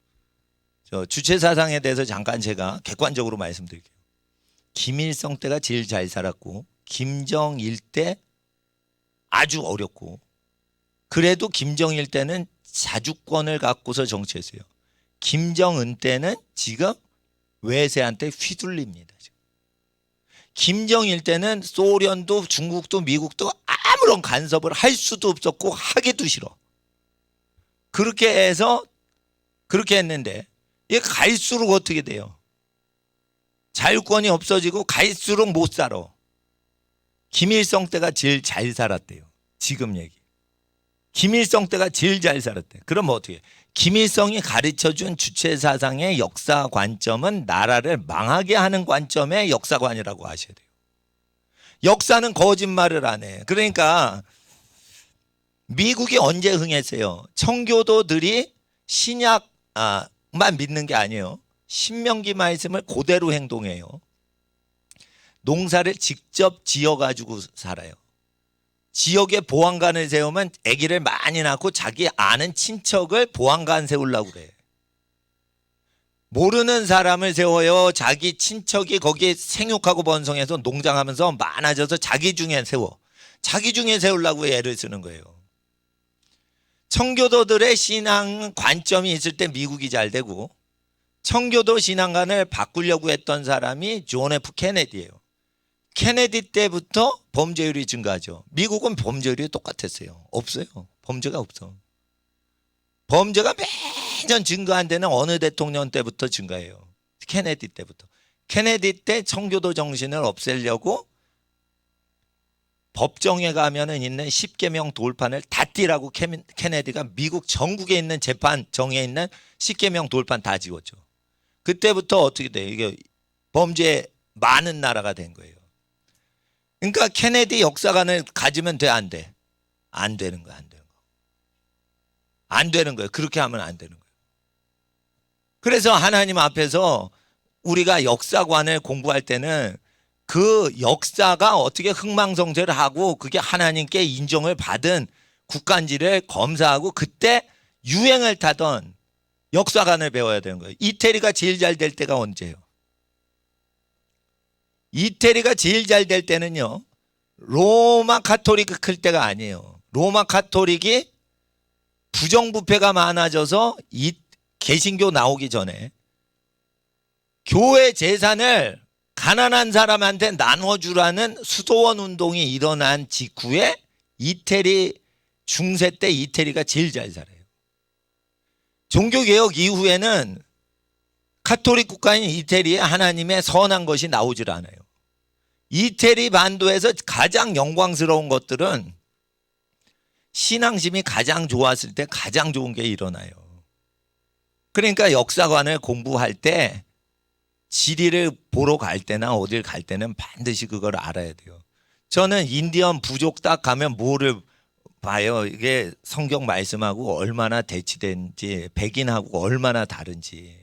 Speaker 1: 주체사상에 대해서 잠깐 제가 객관적으로 말씀드릴게요. 김일성 때가 제일 잘 살았고 김정일 때 아주 어렵고 그래도 김정일 때는 자주권을 갖고서 정치했어요. 김정은 때는 지금 외세한테 휘둘립니다. 지금. 김정일 때는 소련도 중국도 미국도 아무런 간섭을 할 수도 없었고 하기도 싫어. 그렇게 해서 그렇게 했는데 이게 갈수록 어떻게 돼요? 자유권이 없어지고 갈수록 못 살아. 김일성 때가 제일 잘 살았대요. 지금 얘기. 김일성 때가 제일 잘 살았대. 그럼 어떻게 해? 김일성이 가르쳐준 주체사상의 역사 관점은 나라를 망하게 하는 관점의 역사관이라고 하셔야 돼요. 역사는 거짓말을 안 해. 그러니까 미국이 언제 흥했어요? 청교도들이 신약만 믿는 게 아니에요. 신명기 말씀을 그대로 행동해요. 농사를 직접 지어가지고 살아요. 지역에 보안관을 세우면 아기를 많이 낳고 자기 아는 친척을 보안관 세우려고 그래. 모르는 사람을 세워요. 자기 친척이 거기에 생육하고 번성해서 농장하면서 많아져서 자기 중에 세워. 자기 중에 세우려고 애를 쓰는 거예요. 청교도들의 신앙 관점이 있을 때 미국이 잘 되고 청교도 신앙관을 바꾸려고 했던 사람이 존 F 케네디예요. 케네디 때부터 범죄율이 증가하죠. 미국은 범죄율이 똑같았어요. 없어요. 범죄가 없어. 범죄가 매년 증가한 데는 어느 대통령 때부터 증가해요. 케네디 때부터. 케네디 때 청교도 정신을 없애려고 법정에 가면은 있는 10계명 돌판을 다 띄라고 케네디가 미국 전국에 있는 재판정에 있는 10계명 돌판 다 지웠죠. 그때부터 어떻게 돼요? 이게 범죄 많은 나라가 된 거예요. 그러니까 케네디 역사관을 가지면 돼, 안 돼? 안 되는 거야, 안 되는 거. 안 되는 거예요. 그렇게 하면 안 되는 거예요. 그래서 하나님 앞에서 우리가 역사관을 공부할 때는 그 역사가 어떻게 흥망성쇠를 하고 그게 하나님께 인정을 받은 국가인지를 검사하고 그때 유행을 타던 역사관을 배워야 되는 거예요. 이태리가 제일 잘 될 때가 언제예요? 이태리가 제일 잘 될 때는요, 로마 카톨릭이 클 때가 아니에요. 로마 카톨릭이 부정부패가 많아져서 이 개신교 나오기 전에 교회 재산을 가난한 사람한테 나눠주라는 수도원 운동이 일어난 직후에 이태리 중세 때 이태리가 제일 잘 살아요. 종교개혁 이후에는 카톨릭 국가인 이태리에 하나님의 선한 것이 나오질 않아요. 이태리 반도에서 가장 영광스러운 것들은 신앙심이 가장 좋았을 때 가장 좋은 게 일어나요. 그러니까 역사관을 공부할 때 지리를 보러 갈 때나 어딜 갈 때는 반드시 그걸 알아야 돼요. 저는 인디언 부족 딱 가면 뭐를 봐요. 이게 성경 말씀하고 얼마나 대치된지, 백인하고 얼마나 다른지.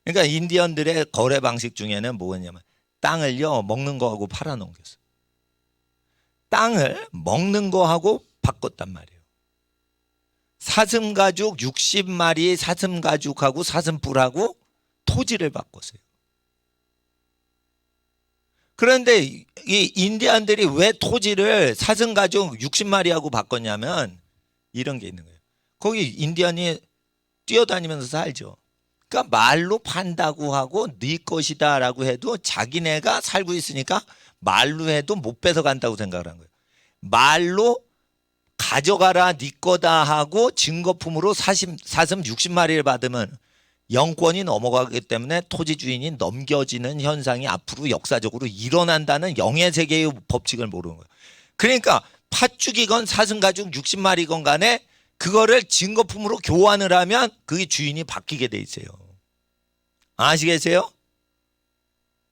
Speaker 1: 그러니까 인디언들의 거래 방식 중에는 뭐냐면 땅을요, 먹는 거하고 팔아넘겼어요. 땅을 먹는 거하고 바꿨단 말이에요. 사슴가죽 60마리 사슴가죽하고 사슴뿔하고 토지를 바꿨어요. 그런데 이 인디안들이 왜 토지를 사슴가죽 60마리하고 바꿨냐면 이런 게 있는 거예요. 거기 인디안이 뛰어다니면서 살죠. 그러니까 말로 판다고 하고 네 것이다 라고 해도 자기네가 살고 있으니까 말로 해도 못 뺏어간다고 생각을 한 거예요. 말로 가져가라 네 거다 하고 증거품으로 사슴 60마리를 받으면 영권이 넘어가기 때문에 토지 주인이 넘겨지는 현상이 앞으로 역사적으로 일어난다는 영예세계의 법칙을 모르는 거예요. 그러니까 팥죽이건 사슴가죽 60마리건 간에 그거를 증거품으로 교환을 하면 그게 주인이 바뀌게 돼 있어요. 아시겠어요?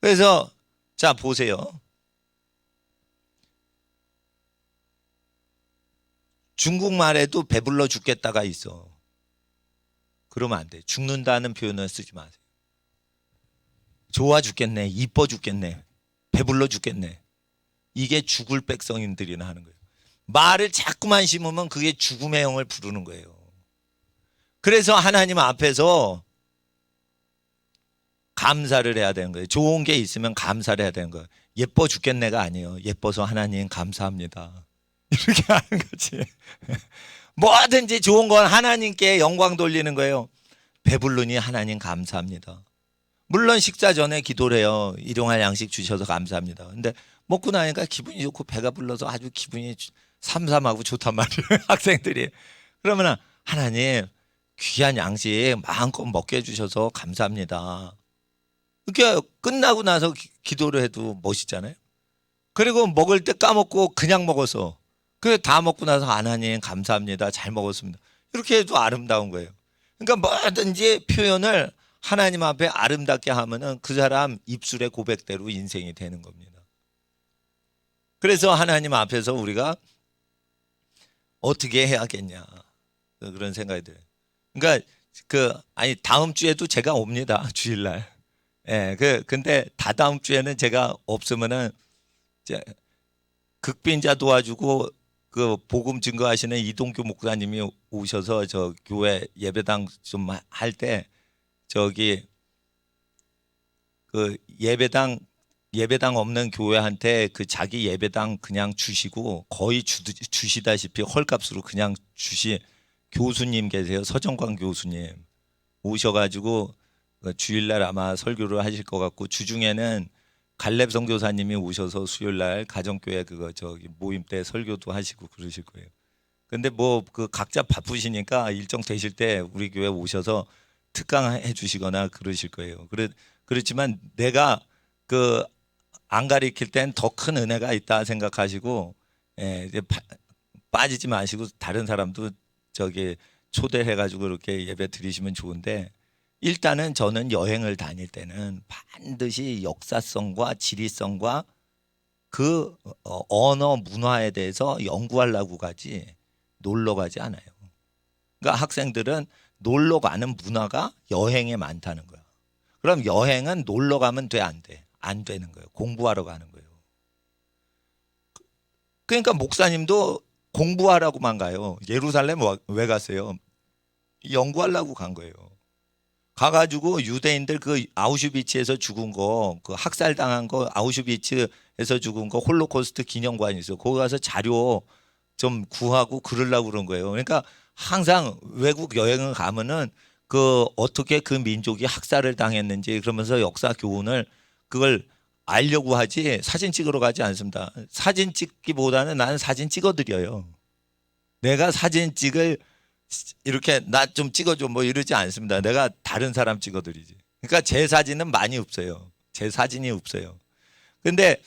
Speaker 1: 그래서 자 보세요. 중국말에도 배불러 죽겠다가 있어. 그러면 안 돼. 죽는다는 표현을 쓰지 마세요. 좋아 죽겠네. 이뻐 죽겠네. 배불러 죽겠네. 이게 죽을 백성인들이나 하는 거예요. 말을 자꾸만 심으면 그게 죽음의 영을 부르는 거예요. 그래서 하나님 앞에서 감사를 해야 되는 거예요. 좋은 게 있으면 감사를 해야 되는 거예요. 예뻐 죽겠네가 아니에요. 예뻐서 하나님 감사합니다. 이렇게 하는 거지. 뭐든지 좋은 건 하나님께 영광 돌리는 거예요. 배부르니 하나님 감사합니다. 물론 식사 전에 기도를 해요. 일용할 양식 주셔서 감사합니다. 근데 먹고 나니까 기분이 좋고 배가 불러서 아주 기분이 삼삼하고 좋단 말이에요. 학생들이. 그러면 하나님 귀한 양식 마음껏 먹게 해주셔서 감사합니다. 이렇게 끝나고 나서 기도를 해도 멋있잖아요. 그리고 먹을 때 까먹고 그냥 먹어서 그래 다 먹고 나서 하나님 감사합니다. 잘 먹었습니다. 이렇게 해도 아름다운 거예요. 그러니까 뭐든지 표현을 하나님 앞에 아름답게 하면은 그 사람 입술의 고백대로 인생이 되는 겁니다. 그래서 하나님 앞에서 우리가 어떻게 해야겠냐 그런 생각이 들어요. 그러니까 아니 다음 주에도 제가 옵니다. 주일날. 예, 근데 다다음 주에는 제가 없으면은 극빈자 도와주고 그 복음 증거하시는 이동규 목사님이 오셔서 저 교회 예배당 좀 할 때 저기 그 예배당 없는 교회한테 그 자기 예배당 그냥 주시고 거의 주시다시피 헐값으로 그냥 주시 교수님 계세요. 서정광 교수님 오셔가지고 주일날 아마 설교를 하실 것 같고 주중에는 갈렙 선교사님이 오셔서 수요일날 가정교회 그거 저기 모임 때 설교도 하시고 그러실 거예요. 근데 뭐 그 각자 바쁘시니까 일정 되실 때 우리 교회 오셔서 특강해 주시거나 그러실 거예요. 그렇지만 내가 그 안 가리킬 땐 더 큰 은혜가 있다 생각하시고, 이제 빠지지 마시고 다른 사람도 저기 초대해가지고 이렇게 예배 드리시면 좋은데, 일단은 저는 여행을 다닐 때는 반드시 역사성과 지리성과 그 언어 문화에 대해서 연구하려고 가지 놀러 가지 않아요. 그러니까 학생들은 놀러 가는 문화가 여행에 많다는 거야. 그럼 여행은 놀러 가면 돼, 안 돼? 안 되는 거예요. 공부하러 가는 거예요. 그러니까 목사님도 공부하라고만 가요. 예루살렘 왜 갔어요? 연구하려고 간 거예요. 가가지고 유대인들 그 아우슈비츠에서 죽은 거, 그 학살당한 거, 아우슈비츠에서 죽은 거 홀로코스트 기념관이 있어요. 거기 가서 자료 좀 구하고 그러려고 그런 거예요. 그러니까 항상 외국 여행을 가면은 그 어떻게 그 민족이 학살을 당했는지 그러면서 역사 교훈을 그걸 알려고 하지 사진 찍으러 가지 않습니다. 사진 찍기보다는 나는 사진 찍어드려요. 내가 사진 찍을 이렇게 나 좀 찍어줘 뭐 이러지 않습니다. 내가 다른 사람 찍어드리지. 그러니까 제 사진은 많이 없어요. 제 사진이 없어요. 근데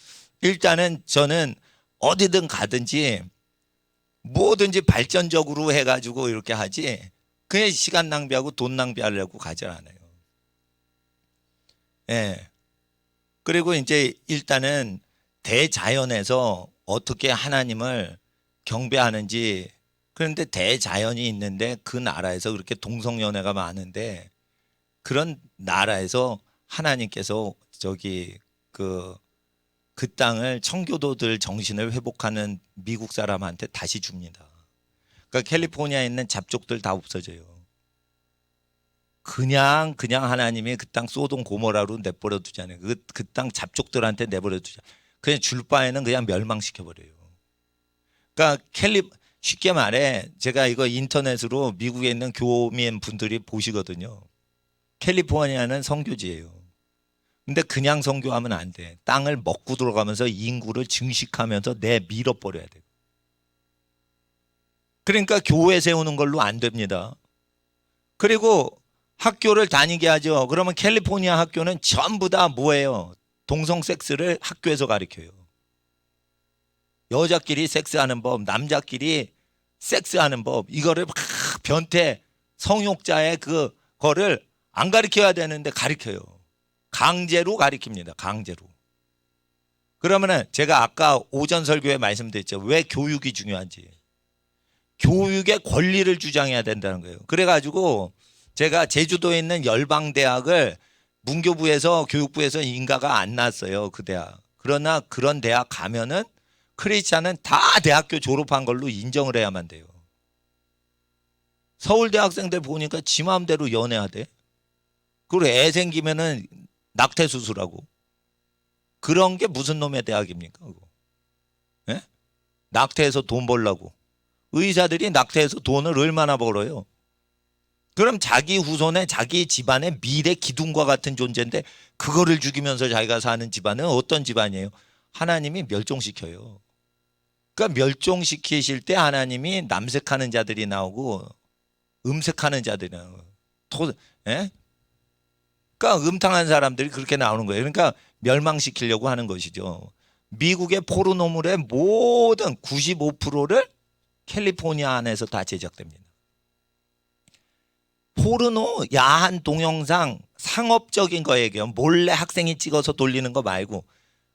Speaker 1: 일단은 저는 어디든 가든지 뭐든지 발전적으로 해가지고 이렇게 하지 그냥 시간 낭비하고 돈 낭비하려고 가지 않아요. 예. 그리고 이제 일단은 대자연에서 어떻게 하나님을 경배하는지, 그런데 대자연이 있는데 그 나라에서 그렇게 동성연애가 많은데 그런 나라에서 하나님께서 저기 그 땅을 청교도들 정신을 회복하는 미국 사람한테 다시 줍니다. 그러니까 캘리포니아에 있는 잡족들 다 없어져요. 그냥 하나님이 그 땅 소돔 고모라로 내버려 두잖아요. 그 땅 잡족들한테 내버려 두자. 그냥 줄 바에는 그냥 멸망시켜 버려요. 그러니까 쉽게 말해 제가 이거 인터넷으로 미국에 있는 교민 분들이 보시거든요. 캘리포니아는 선교지예요. 근데 그냥 선교하면 안 돼. 땅을 먹고 들어가면서 인구를 증식하면서 밀어버려야 돼요. 그러니까 교회 세우는 걸로 안 됩니다. 그리고 학교를 다니게 하죠. 그러면 캘리포니아 학교는 전부 다 뭐예요? 동성 섹스를 학교에서 가르쳐요. 여자끼리 섹스하는 법, 남자끼리 섹스하는 법, 이거를 막 변태 성욕자의 그거를 안 가르쳐야 되는데 가르쳐요. 강제로 가르칩니다. 강제로. 그러면은 제가 아까 오전 설교에 말씀드렸죠. 왜 교육이 중요한지. 교육의 권리를 주장해야 된다는 거예요. 그래가지고 제가 제주도에 있는 열방대학을 문교부에서 교육부에서 인가가 안 났어요. 그 대학. 그러나 그런 대학 가면은 크리스찬은 다 대학교 졸업한 걸로 인정을 해야만 돼요. 서울대 학생들 보니까 지 마음대로 연애하대. 그리고 애 생기면은 낙태 수술하고. 그런 게 무슨 놈의 대학입니까? 그거. 예? 낙태해서 돈 벌라고. 의사들이 낙태해서 돈을 얼마나 벌어요? 그럼 자기 후손에 자기 집안의 미래 기둥과 같은 존재인데 그거를 죽이면서 자기가 사는 집안은 어떤 집안이에요? 하나님이 멸종시켜요. 그러니까 멸종시키실 때 하나님이 남색하는 자들이 나오고 음색하는 자들이 나오고 예? 그러니까 음탕한 사람들이 그렇게 나오는 거예요. 그러니까 멸망시키려고 하는 것이죠. 미국의 포르노물의 모든 95%를 캘리포니아 안에서 다 제작됩니다. 포르노 야한 동영상 상업적인 거예요. 몰래 학생이 찍어서 돌리는 거 말고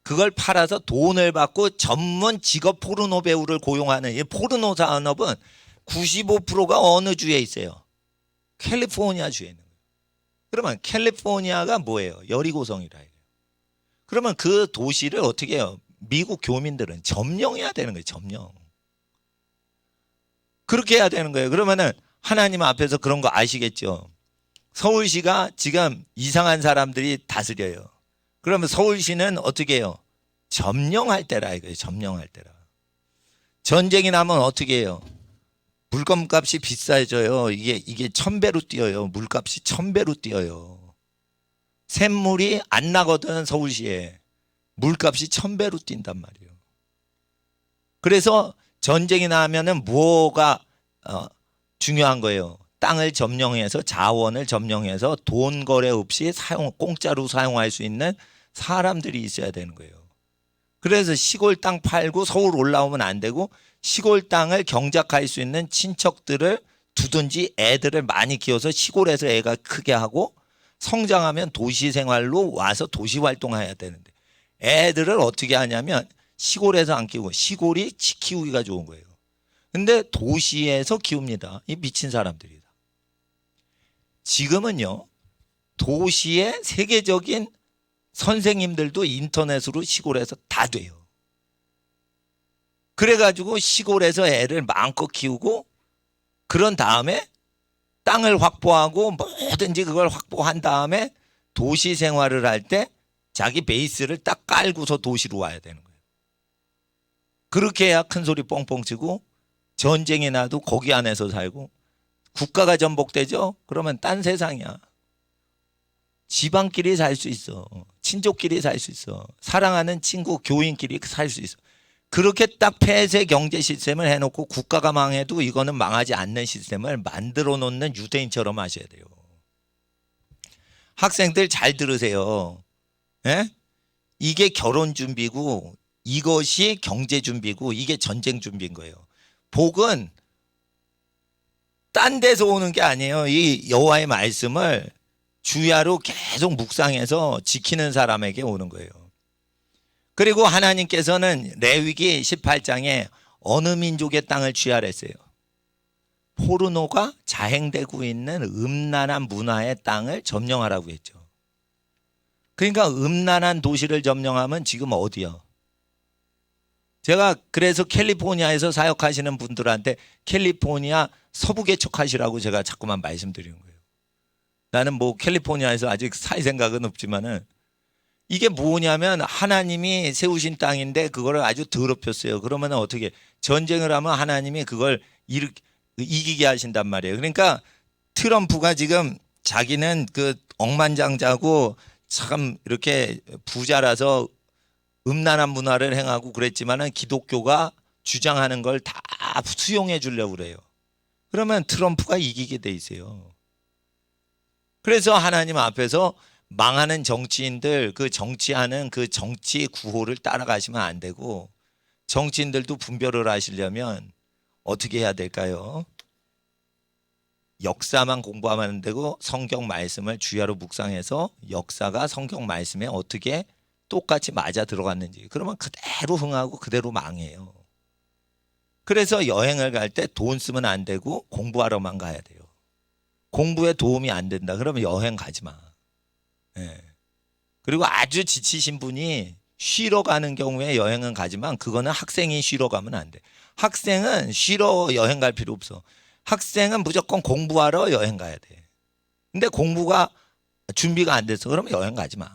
Speaker 1: 그걸 팔아서 돈을 받고 전문 직업 포르노 배우를 고용하는 이 포르노 산업은 95%가 어느 주에 있어요? 캘리포니아 주에 있는 거예요. 그러면 캘리포니아가 뭐예요? 여리고성이라 해요. 그러면 그 도시를 어떻게 해요? 미국 교민들은 점령해야 되는 거예요. 점령. 그렇게 해야 되는 거예요. 그러면은 하나님 앞에서 그런 거 아시겠죠? 서울시가 지금 이상한 사람들이 다스려요. 그러면 서울시는 어떻게 해요? 점령할 때라 이거예요. 점령할 때라. 전쟁이 나면 어떻게 해요? 물건값이 비싸져요. 이게 1000배로 뛰어요. 물값이 1000배로 뛰어요. 샘물이 안 나거든 서울시에. 물값이 1000배로 뛴단 말이에요. 그래서 전쟁이 나면은 뭐가 중요한 거예요. 땅을 점령해서 자원을 점령해서 돈 거래 없이 공짜로 사용할 수 있는 사람들이 있어야 되는 거예요. 그래서 시골 땅 팔고 서울 올라오면 안 되고 시골 땅을 경작할 수 있는 친척들을 두든지 애들을 많이 키워서 시골에서 애가 크게 하고 성장하면 도시 생활로 와서 도시 활동해야 되는데 애들을 어떻게 하냐면 시골에서 안 키우고 시골이 키우기가 좋은 거예요. 근데 도시에서 키웁니다. 이 미친 사람들이다. 지금은요, 도시의 세계적인 선생님들도 인터넷으로 시골에서 다 돼요. 그래가지고 시골에서 애를 마음껏 키우고 그런 다음에 땅을 확보하고 뭐든지 그걸 확보한 다음에 도시 생활을 할 때 자기 베이스를 딱 깔고서 도시로 와야 되는 거예요. 그렇게 해야 큰 소리 뻥뻥 치고 전쟁이 나도 거기 안에서 살고 국가가 전복되죠? 그러면 딴 세상이야. 집안끼리 살 수 있어. 친족끼리 살 수 있어. 사랑하는 친구, 교인끼리 살 수 있어. 그렇게 딱 폐쇄 경제 시스템을 해놓고 국가가 망해도 이거는 망하지 않는 시스템을 만들어 놓는 유대인처럼 하셔야 돼요. 학생들 잘 들으세요. 예? 이게 결혼 준비고 이것이 경제 준비고 이게 전쟁 준비인 거예요. 복은 딴 데서 오는 게 아니에요. 이 여호와의 말씀을 주야로 계속 묵상해서 지키는 사람에게 오는 거예요. 그리고 하나님께서는 레위기 18장에 어느 민족의 땅을 취하랬어요. 포르노가 자행되고 있는 음란한 문화의 땅을 점령하라고 했죠. 그러니까 음란한 도시를 점령하면 지금 어디요? 제가 그래서 캘리포니아에서 사역하시는 분들한테 캘리포니아 서부 개척하시라고 제가 자꾸만 말씀드리는 거예요. 나는 뭐 캘리포니아에서 아직 살 생각은 없지만은 이게 뭐냐면 하나님이 세우신 땅인데 그거를 아주 더럽혔어요. 그러면 어떻게 전쟁을 하면 하나님이 그걸 이기게 하신단 말이에요. 그러니까 트럼프가 지금 자기는 그 억만장자고 참 이렇게 부자라서 음란한 문화를 행하고 그랬지만은 기독교가 주장하는 걸 다 수용해 주려고 그래요. 그러면 트럼프가 이기게 돼 있어요. 그래서 하나님 앞에서 망하는 정치인들 그 정치하는 그 정치 구호를 따라가시면 안 되고 정치인들도 분별을 하시려면 어떻게 해야 될까요? 역사만 공부하면 안 되고 성경 말씀을 주야로 묵상해서 역사가 성경 말씀에 어떻게 똑같이 맞아 들어갔는지 그러면 그대로 흥하고 그대로 망해요. 그래서 여행을 갈 때 돈 쓰면 안 되고 공부하러만 가야 돼요. 공부에 도움이 안 된다 그러면 여행 가지 마. 예. 그리고 아주 지치신 분이 쉬러 가는 경우에 여행은 가지만 그거는 학생이 쉬러 가면 안 돼. 학생은 쉬러 여행 갈 필요 없어. 학생은 무조건 공부하러 여행 가야 돼. 근데 공부가 준비가 안 돼서 그러면 여행 가지 마.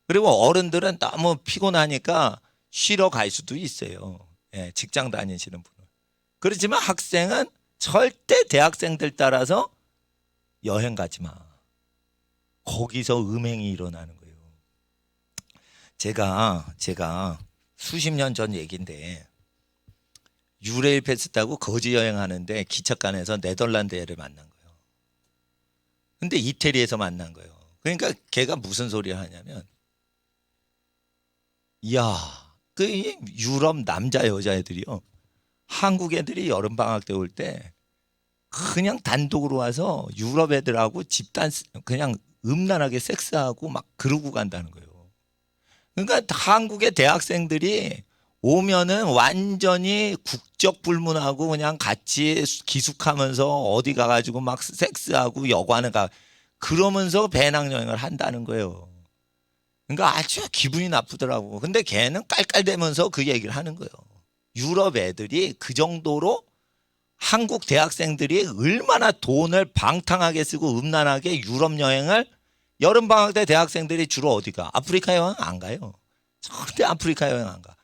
Speaker 1: 그리고 어른들은 너무 피곤하니까 쉬러 갈 수도 있어요. 예, 직장 다니시는 분은. 그렇지만 학생은 절대 대학생들 따라서 여행 가지 마. 거기서 음행이 일어나는 거예요. 제가 수십 년 전 얘기인데 유레일 패스 타고 거지 여행하는데 기차관에서 네덜란드 애를 만난 거예요. 근데 이태리에서 만난 거예요. 그러니까 걔가 무슨 소리를 하냐면 야, 그 유럽 남자 여자애들이요. 한국 애들이 여름방학 때 올 때 그냥 단독으로 와서 유럽 애들하고 집단 그냥 음란하게 섹스하고 막 그러고 간다는 거예요. 그러니까 한국의 대학생들이 오면은 완전히 국적 불문하고 그냥 같이 기숙하면서 어디 가가지고 막 섹스하고 여관을 가 그러면서 배낭여행을 한다는 거예요. 그러니까 아주 기분이 나쁘더라고. 근데 걔는 깔깔대면서 그 얘기를 하는 거예요. 유럽 애들이 그 정도로 한국 대학생들이 얼마나 돈을 방탕하게 쓰고 음란하게 유럽 여행을 여름방학 때 대학생들이 주로 어디 가? 아프리카 여행 안 가요. 절대 아프리카 여행 안 가.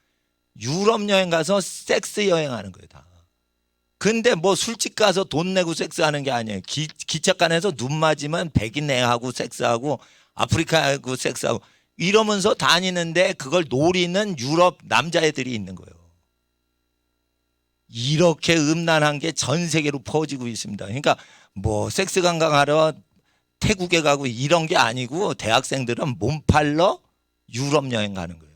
Speaker 1: 유럽 여행 가서 섹스 여행하는 거예요 다. 근데 뭐 술집 가서 돈 내고 섹스하는 게 아니에요. 기차관에서 눈 맞으면 백인 애하고 섹스하고 아프리카하고 섹스하고 이러면서 다니는데 그걸 노리는 유럽 남자애들이 있는 거예요. 이렇게 음란한 게 전 세계로 퍼지고 있습니다. 그러니까 뭐 섹스 관광하러 태국에 가고 이런 게 아니고 대학생들은 몸 팔러 유럽 여행 가는 거예요.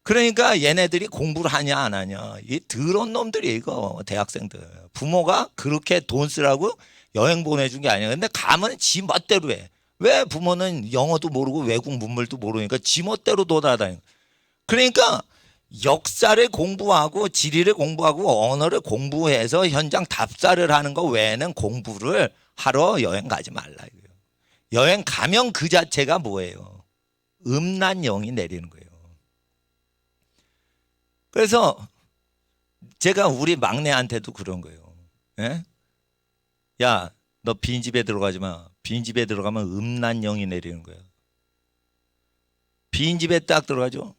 Speaker 1: 그러니까 얘네들이 공부를 하냐 안 하냐. 이 더러운 놈들이 이거 대학생들. 부모가 그렇게 돈 쓰라고 여행 보내준 게 아니야. 근데 가면 지 멋대로 해. 왜 부모는 영어도 모르고 외국 문물도 모르니까 지 멋대로 돌아다니고. 그러니까 역사를 공부하고 지리를 공부하고 언어를 공부해서 현장 답사를 하는 거 외에는 공부를 하러 여행 가지 말라 이거예요. 여행 가면 그 자체가 뭐예요? 음란영이 내리는 거예요. 그래서 제가 우리 막내한테도 그런 거예요. 예? 야, 너 빈집에 들어가지 마. 빈집에 들어가면 음란영이 내리는 거예요. 빈집에 딱 들어가죠.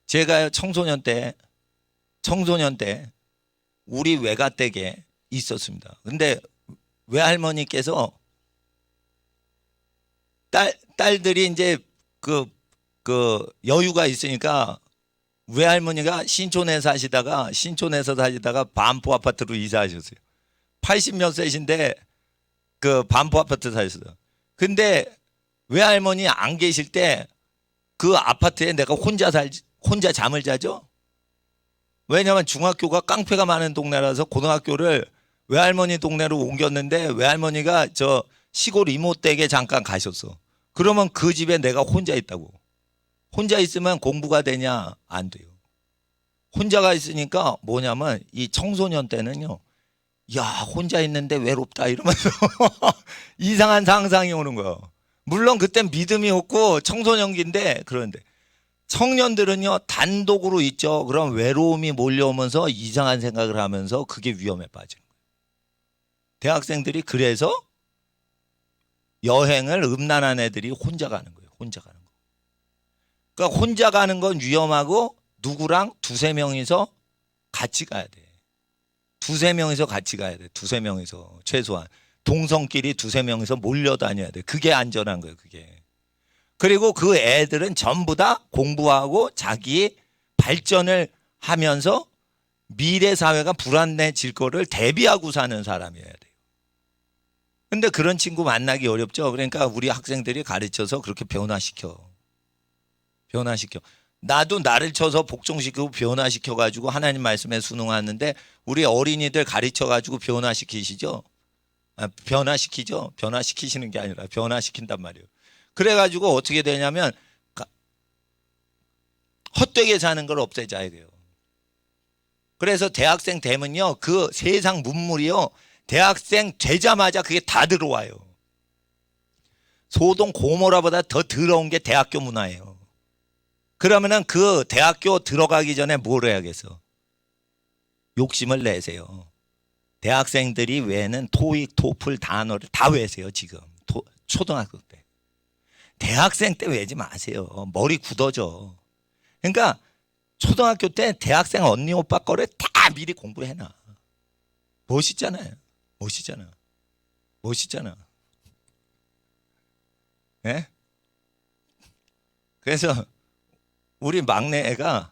Speaker 1: 제가 청소년 때 우리 외가댁에 있었습니다. 근데 외할머니께서 딸들이 이제 그 여유가 있으니까 외할머니가 신촌에서 사시다가 반포 아파트로 이사하셨어요. 80몇 세신데 그 반포 아파트 사셨어요. 근데 외할머니 안 계실 때 그 아파트에 내가 혼자 잠을 자죠. 왜냐하면 중학교가 깡패가 많은 동네라서 고등학교를 외할머니 동네로 옮겼는데 외할머니가 저 시골 이모 댁에 잠깐 가셨어. 그러면 그 집에 내가 혼자 있다고. 혼자 있으면 공부가 되냐? 안 돼요. 혼자가 있으니까 뭐냐면 이 청소년 때는요. 야, 혼자 있는데 외롭다 이러면서 이상한 상상이 오는 거예요. 물론 그땐 믿음이 없고 청소년기인데 그런데 청년들은요 단독으로 있죠. 그럼 외로움이 몰려오면서 이상한 생각을 하면서 그게 위험에 빠지는 거예요. 대학생들이 그래서 여행을 음란한 애들이 혼자 가는 거예요. 혼자 가는 거. 그러니까 혼자 가는 건 위험하고 누구랑 두세 명이서 같이 가야 돼. 두세 명이서 같이 가야 돼. 두세 명이서 최소한. 동성끼리 두세 명이서 몰려다녀야 돼. 그게 안전한 거예요. 그게. 그리고 그 애들은 전부 다 공부하고 자기 발전을 하면서 미래 사회가 불안해질 거를 대비하고 사는 사람이어야 돼요. 근데 그런 친구 만나기 어렵죠. 그러니까 우리 학생들이 가르쳐서 그렇게 변화시켜. 나도 나를 쳐서 복종시키고 변화시켜가지고 하나님 말씀에 순응하는데 우리 어린이들 가르쳐가지고 변화시키시죠. 변화시키죠. 변화시키시는 게 아니라 변화시킨단 말이에요. 그래가지고 어떻게 되냐면 헛되게 사는 걸 없애자야 돼요. 그래서 대학생 되면요 그 세상 문물이요 대학생 되자마자 그게 다 들어와요. 소돔 고모라보다 더 더러운 게 대학교 문화예요. 그러면은 그 대학교 들어가기 전에 뭘 해야겠어? 욕심을 내세요. 대학생들이 외는 토익, 토플 단어를 다 외세요 지금. 초등학교 때. 대학생 때 외지 마세요. 머리 굳어져. 그러니까 초등학교 때 대학생 언니 오빠 거를 다 미리 공부해놔. 멋있잖아요. 예? 그래서 우리 막내 애가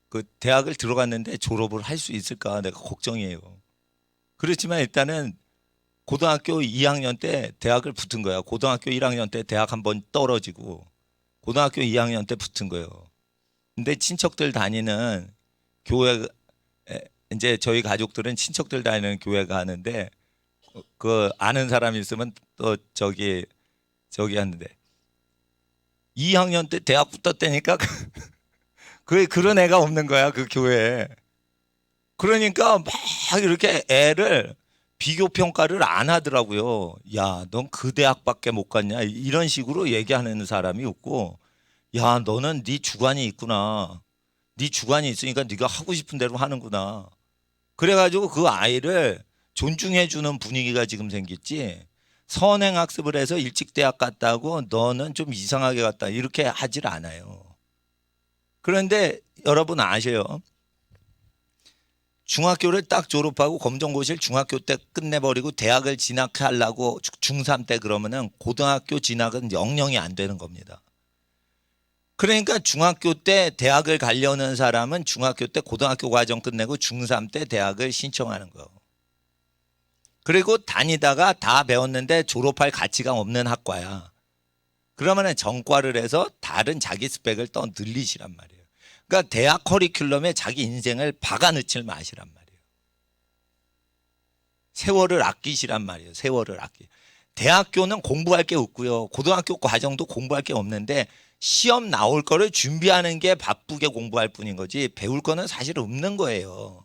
Speaker 1: 그 대학을 들어갔는데 졸업을 할 수 있을까 내가 걱정이에요. 그렇지만 일단은 고등학교 2학년 때 대학을 붙은 거야. 고등학교 1학년 때 대학 한번 떨어지고 고등학교 2학년 때 붙은 거예요. 근데 친척들 다니는 교회 이제 저희 가족들은 친척들 다니는 교회 가는데 그 아는 사람이 있으면 또 저기 하는데 2학년 때 대학 붙었다니까 그런 애가 없는 거야 그 교회에. 그러니까 막 이렇게 애를 비교 평가를 안 하더라고요. 야, 넌 그 대학밖에 못 갔냐 이런 식으로 얘기하는 사람이 없고, 야, 너는 네 주관이 있구나. 네 주관이 있으니까 네가 하고 싶은 대로 하는구나. 그래가지고 그 아이를 존중해 주는 분위기가 지금 생겼지. 선행학습을 해서 일찍 대학 갔다고 너는 좀 이상하게 갔다 이렇게 하질 않아요. 그런데 여러분 아셔요. 중학교를 딱 졸업하고 검정고시를 중학교 때 끝내버리고 대학을 진학하려고 중3 때 그러면은 고등학교 진학은 영영이 안 되는 겁니다. 그러니까 중학교 때 대학을 가려는 사람은 중학교 때 고등학교 과정 끝내고 중3 때 대학을 신청하는 거예요. 그리고 다니다가 다 배웠는데 졸업할 가치가 없는 학과야. 그러면은 전과를 해서 다른 자기 스펙을 또 늘리시란 말이에요. 그러니까 대학 커리큘럼에 자기 인생을 박아 넣지 마시란 말이에요. 세월을 아끼시란 말이에요. 세월을 아끼. 대학교는 공부할 게 없고요. 고등학교 과정도 공부할 게 없는데 시험 나올 거를 준비하는 게 바쁘게 공부할 뿐인 거지 배울 거는 사실 없는 거예요.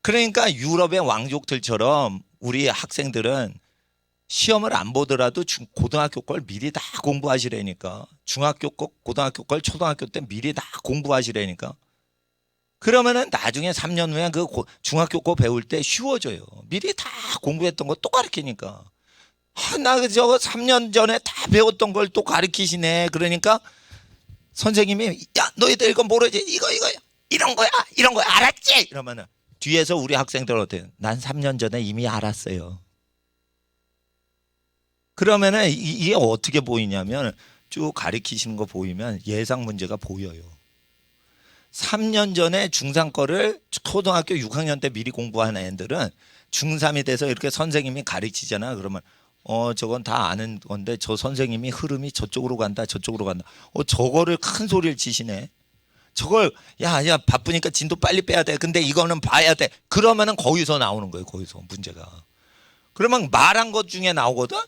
Speaker 1: 그러니까 유럽의 왕족들처럼 우리 학생들은 시험을 안 보더라도 고등학교 걸 미리 다 공부하시라니까. 중학교 거, 고등학교 걸 초등학교 때 미리 다 공부하시라니까. 그러면은 나중에 3년 후에 그 중학교 거 배울 때 쉬워져요. 미리 다 공부했던 거 또 가르치니까. 나 저거 3년 전에 다 배웠던 걸 또 가르치시네. 그러니까 선생님이 야 너희들 이거 모르지? 이거 이런 거야 알았지? 이러면은 뒤에서 우리 학생들 어때요? 난 3년 전에 이미 알았어요. 그러면은 이게 어떻게 보이냐면 쭉 가르치시는 거 보이면 예상 문제가 보여요. 3년 전에 중3 거를 초등학교 6학년 때 미리 공부한 애들은 중3이 돼서 이렇게 선생님이 가르치잖아. 그러면 저건 다 아는 건데 저 선생님이 흐름이 저쪽으로 간다 저쪽으로 간다. 저거를 큰 소리를 치시네. 저걸 야 바쁘니까 진도 빨리 빼야 돼. 근데 이거는 봐야 돼. 그러면은 거기서 나오는 거예요. 거기서 문제가. 그러면 말한 것 중에 나오거든.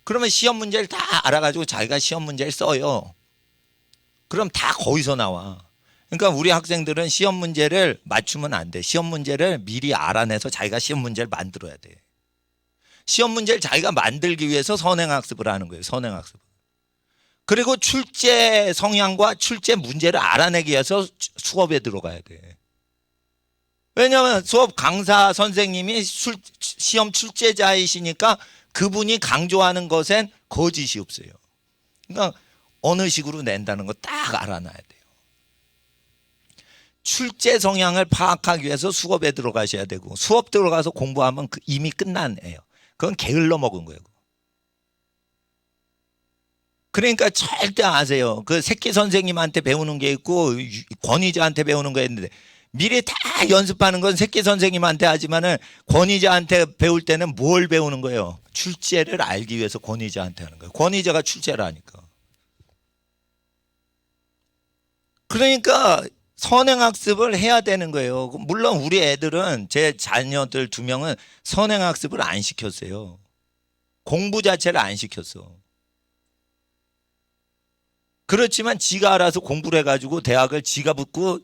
Speaker 1: 그러면 시험 문제를 다 알아가지고 자기가 시험 문제를 써요. 그럼 다 거기서 나와. 그러니까 우리 학생들은 시험 문제를 맞추면 안 돼. 시험 문제를 미리 알아내서 자기가 시험 문제를 만들어야 돼. 시험 문제를 자기가 만들기 위해서 선행학습을 하는 거예요. 선행학습. 그리고 출제 성향과 출제 문제를 알아내기 위해서 수업에 들어가야 돼. 왜냐하면 수업 강사 선생님이 시험 출제자이시니까 그분이 강조하는 것엔 거짓이 없어요. 그러니까 어느 식으로 낸다는 거 딱 알아놔야 돼요. 출제 성향을 파악하기 위해서 수업에 들어가셔야 되고 수업 들어가서 공부하면 이미 끝난 애예요. 그건 게을러 먹은 거예요. 그러니까 절대 아세요. 그 새끼 선생님한테 배우는 게 있고 권위자한테 배우는 거 있는데 미리 다 연습하는 건 새끼 선생님한테 하지만은 권위자한테 배울 때는 뭘 배우는 거예요? 출제를 알기 위해서 권위자한테 하는 거예요. 권위자가 출제를 하니까. 그러니까 선행학습을 해야 되는 거예요. 물론 우리 애들은 제 자녀들 2명은 선행학습을 안 시켰어요. 공부 자체를 안 시켰어. 그렇지만 지가 알아서 공부를 해가지고 대학을 지가 붙고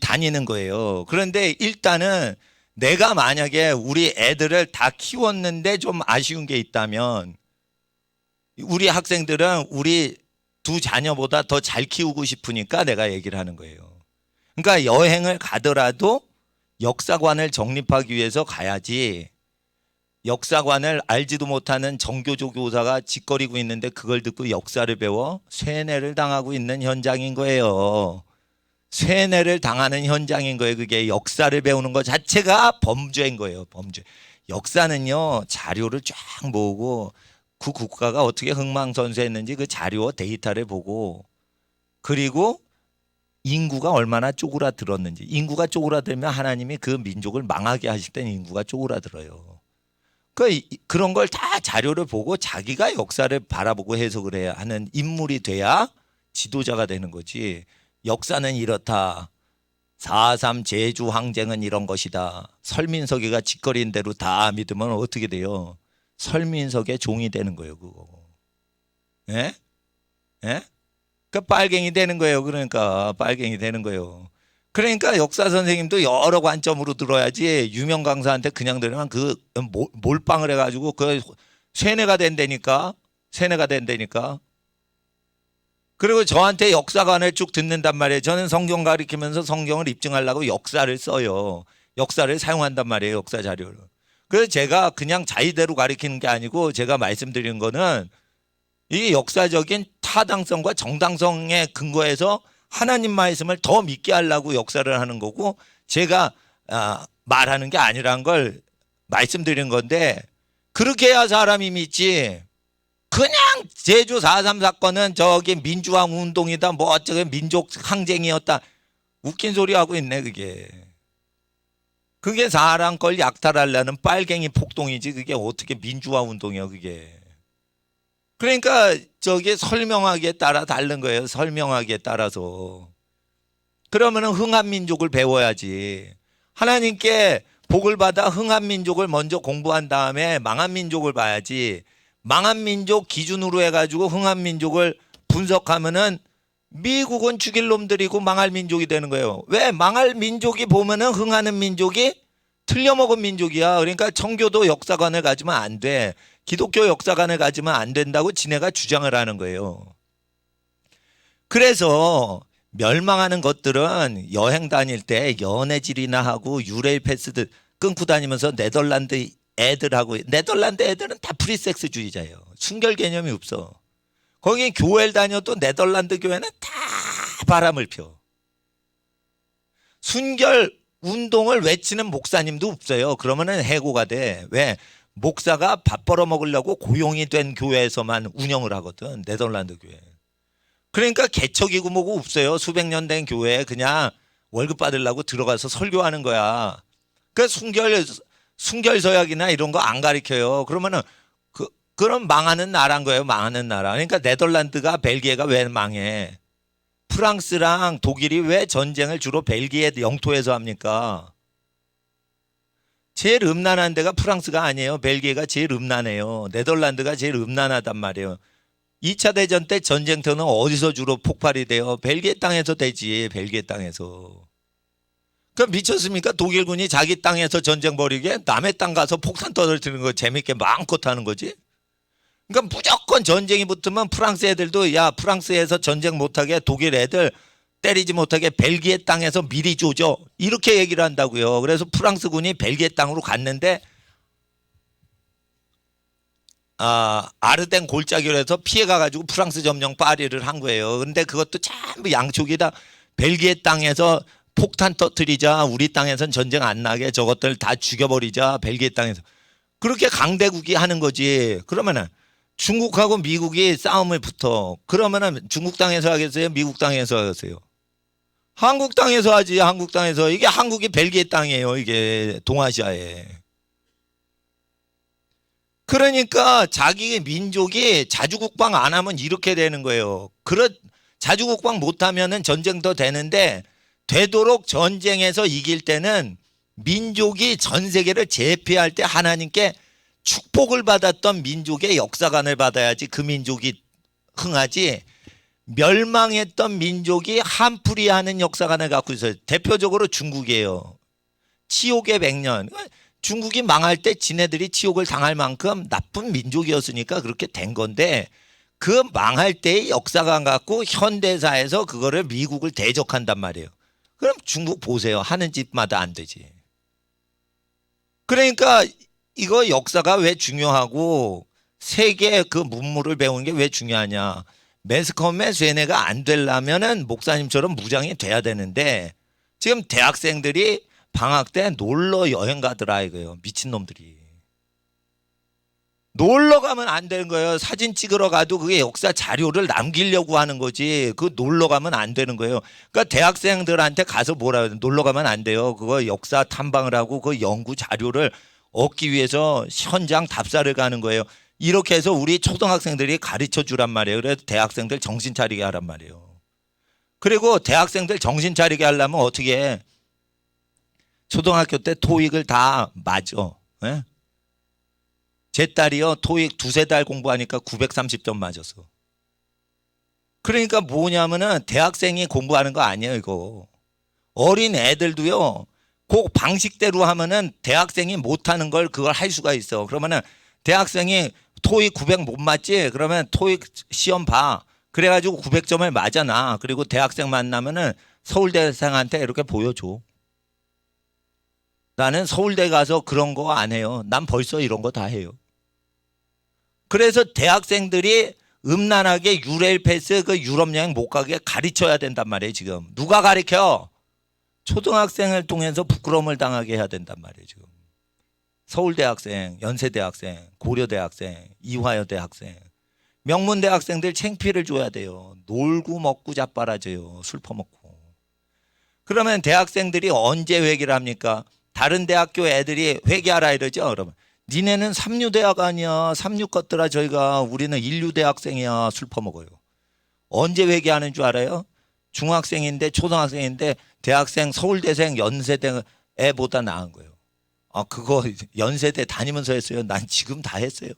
Speaker 1: 다니는 거예요. 그런데 일단은 내가 만약에 우리 애들을 다 키웠는데 좀 아쉬운 게 있다면 우리 학생들은 우리 2 자녀보다 더 잘 키우고 싶으니까 내가 얘기를 하는 거예요. 그러니까 여행을 가더라도 역사관을 정립하기 위해서 가야지 역사관을 알지도 못하는 정교조 교사가 짓거리고 있는데 그걸 듣고 역사를 배워 쇠뇌를 당하고 있는 현장인 거예요. 쇠뇌를 당하는 현장인 거예요. 그게 역사를 배우는 것 자체가 범죄인 거예요. 범죄. 역사는요 자료를 쫙 모으고 그 국가가 어떻게 흥망성쇠했는지 그 자료와 데이터를 보고 그리고 인구가 얼마나 쪼그라들었는지 인구가 쪼그라들면 하나님이 그 민족을 망하게 하실 때는 인구가 쪼그라들어요. 그런 걸 다 자료를 보고 자기가 역사를 바라보고 해석을 해야 하는 인물이 돼야 지도자가 되는 거지. 역사는 이렇다. 4.3 제주 항쟁은 이런 것이다. 설민석이가 짓거리는 대로 다 믿으면 어떻게 돼요? 설민석의 종이 되는 거예요. 그거. 예? 예? 그 빨갱이 되는 거예요. 그러니까 빨갱이 되는 거예요. 그러니까 역사 선생님도 여러 관점으로 들어야지 유명 강사한테 그냥 들으면 몰빵을 해가지고 쇠뇌가 된다니까. 쇠뇌가 된다니까. 그리고 저한테 역사관을 쭉 듣는단 말이에요. 저는 성경 가르치면서 성경을 입증하려고 역사를 써요. 역사를 사용한단 말이에요. 역사 자료를. 그래서 제가 그냥 자의대로 가르치는 게 아니고 제가 말씀드린 거는 이게 역사적인 타당성과 정당성에 근거해서 하나님 말씀을 더 믿게 하려고 역사를 하는 거고 제가 말하는 게 아니란 걸 말씀드린 건데 그렇게 해야 사람이 믿지. 그냥 제주 4.3 사건은 민주화 운동이다 뭐 어쩌고 민족 항쟁이었다 웃긴 소리 하고 있네. 그게 사람 걸 약탈하려는 빨갱이 폭동이지 그게 어떻게 민주화 운동이야 그게. 그러니까 저게 설명하기에 따라 다른 거예요. 설명하기에 따라서. 그러면은 흥한 민족을 배워야지. 하나님께 복을 받아 흥한 민족을 먼저 공부한 다음에 망한 민족을 봐야지. 망한 민족 기준으로 해가지고 흥한 민족을 분석하면은 미국은 죽일 놈들이고 망할 민족이 되는 거예요. 왜? 망할 민족이 보면은 흥하는 민족이 틀려먹은 민족이야. 그러니까 청교도 역사관을 가지면 안 돼. 기독교 역사관을 가지면 안 된다고 지네가 주장을 하는 거예요. 그래서 멸망하는 것들은 여행 다닐 때 연애질이나 하고 유레일 패스들 끊고 다니면서 네덜란드 애들하고, 네덜란드 애들은 다 프리섹스주의자예요. 순결 개념이 없어. 거기 교회를 다녀도 네덜란드 교회는 다 바람을 펴. 순결 운동을 외치는 목사님도 없어요. 그러면은 해고가 돼. 왜? 목사가 밥 벌어 먹으려고 고용이 된 교회에서만 운영을 하거든. 네덜란드 교회. 그러니까 개척이고 뭐고 없어요. 수백 년 된 교회에 그냥 월급 받으려고 들어가서 설교하는 거야. 그 순결 서약이나 이런 거 안 가르쳐요. 그러면은 그럼 망하는 나라인 거예요. 망하는 나라. 그러니까 네덜란드가 벨기에가 왜 망해? 프랑스랑 독일이 왜 전쟁을 주로 벨기에 영토에서 합니까? 제일 음란한 데가 프랑스가 아니에요. 벨기에가 제일 음란해요. 네덜란드가 제일 음란하단 말이에요. 2차 대전 때 전쟁터는 어디서 주로 폭발이 돼요? 벨기에 땅에서 되지. 벨기에 땅에서. 그럼 미쳤습니까? 독일군이 자기 땅에서 전쟁 벌이게 남의 땅 가서 폭탄 떨어뜨리는 거 재밌게 마음껏 하는 거지. 그러니까 무조건 전쟁이 붙으면 프랑스 애들도 야 프랑스에서 전쟁 못하게 독일 애들 때리지 못하게 벨기에 땅에서 미리 조져 이렇게 얘기를 한다고요. 그래서 프랑스군이 벨기에 땅으로 갔는데 아르덴 골짜기로 해서 피해가가지고 프랑스 점령 파리를 한 거예요. 근데 그것도 전부 양쪽이 다 벨기에 땅에서 폭탄 터뜨리자 우리 땅에선 전쟁 안 나게 저것들 다 죽여버리자 벨기에 땅에서 그렇게 강대국이 하는 거지. 그러면은 중국하고 미국이 싸움을 붙어. 그러면은 중국 땅에서 하겠어요? 미국 땅에서 하겠어요? 한국 땅에서 하지. 한국 땅에서. 이게 한국이 벨기에 땅이에요. 이게 동아시아에. 그러니까 자기 민족이 자주국방 안 하면 이렇게 되는 거예요. 자주국방 못하면은 전쟁도 되는데 되도록 전쟁에서 이길 때는 민족이 전 세계를 제패할 때 하나님께 축복을 받았던 민족의 역사관을 받아야지 그 민족이 흥하지. 멸망했던 민족이 한풀이하는 역사관을 갖고 있어요. 대표적으로 중국이에요. 치욕의 100년. 중국이 망할 때 지네들이 치욕을 당할 만큼 나쁜 민족이었으니까 그렇게 된 건데 그 망할 때의 역사관 갖고 현대사에서 그거를 미국을 대적한단 말이에요. 그럼 중국 보세요. 하는 집마다 안 되지. 그러니까 이거 역사가 왜 중요하고 세계 그 문물을 배우는 게 왜 중요하냐. 매스컴의 쇠뇌가 안 되려면은 목사님처럼 무장이 돼야 되는데 지금 대학생들이 방학 때 놀러 여행 가더라 이거예요. 미친놈들이. 놀러 가면 안 되는 거예요. 사진 찍으러 가도 그게 역사 자료를 남기려고 하는 거지. 그 놀러 가면 안 되는 거예요. 그러니까 대학생들한테 가서 뭐라 해야 돼? 놀러 가면 안 돼요. 그거 역사 탐방을 하고 그 연구 자료를 얻기 위해서 현장 답사를 가는 거예요. 이렇게 해서 우리 초등학생들이 가르쳐 주란 말이에요. 그래서 대학생들 정신 차리게 하란 말이에요. 그리고 대학생들 정신 차리게 하려면 어떻게 해? 초등학교 때 토익을 다 맞어. 예? 제 딸이요 토익 두세 달 공부하니까 930점 맞았어. 그러니까 뭐냐면은 대학생이 공부하는 거 아니에요 이거. 어린 애들도요 그 방식대로 하면은 대학생이 못하는 걸 그걸 할 수가 있어. 그러면은 대학생이 토익 900 못 맞지? 그러면 토익 시험 봐. 그래가지고 900점을 맞아놔. 그리고 대학생 만나면은 서울대생한테 이렇게 보여줘. 나는 서울대 가서 그런 거 안 해요. 난 벌써 이런 거 다 해요. 그래서 대학생들이 음란하게 유레일 패스 그 유럽 여행 못 가게 가르쳐야 된단 말이에요 지금. 누가 가르쳐? 초등학생을 통해서 부끄러움을 당하게 해야 된단 말이에요 지금. 서울대학생, 연세대학생, 고려대학생, 이화여대학생, 명문대학생들 창피를 줘야 돼요. 놀고 먹고 자빠라져요. 술 퍼먹고. 그러면 대학생들이 언제 회개를 합니까? 다른 대학교 애들이 회개하라 이러죠. 그러면 니네는 삼류대학 아니야. 삼류 것들아. 우리는 인류대학생이야. 술 퍼먹어요. 언제 회개하는 줄 알아요? 중학생인데 초등학생인데 대학생 서울대생 연세대 애보다 나은 거예요. 그거 연세대 다니면서 했어요. 난 지금 다 했어요.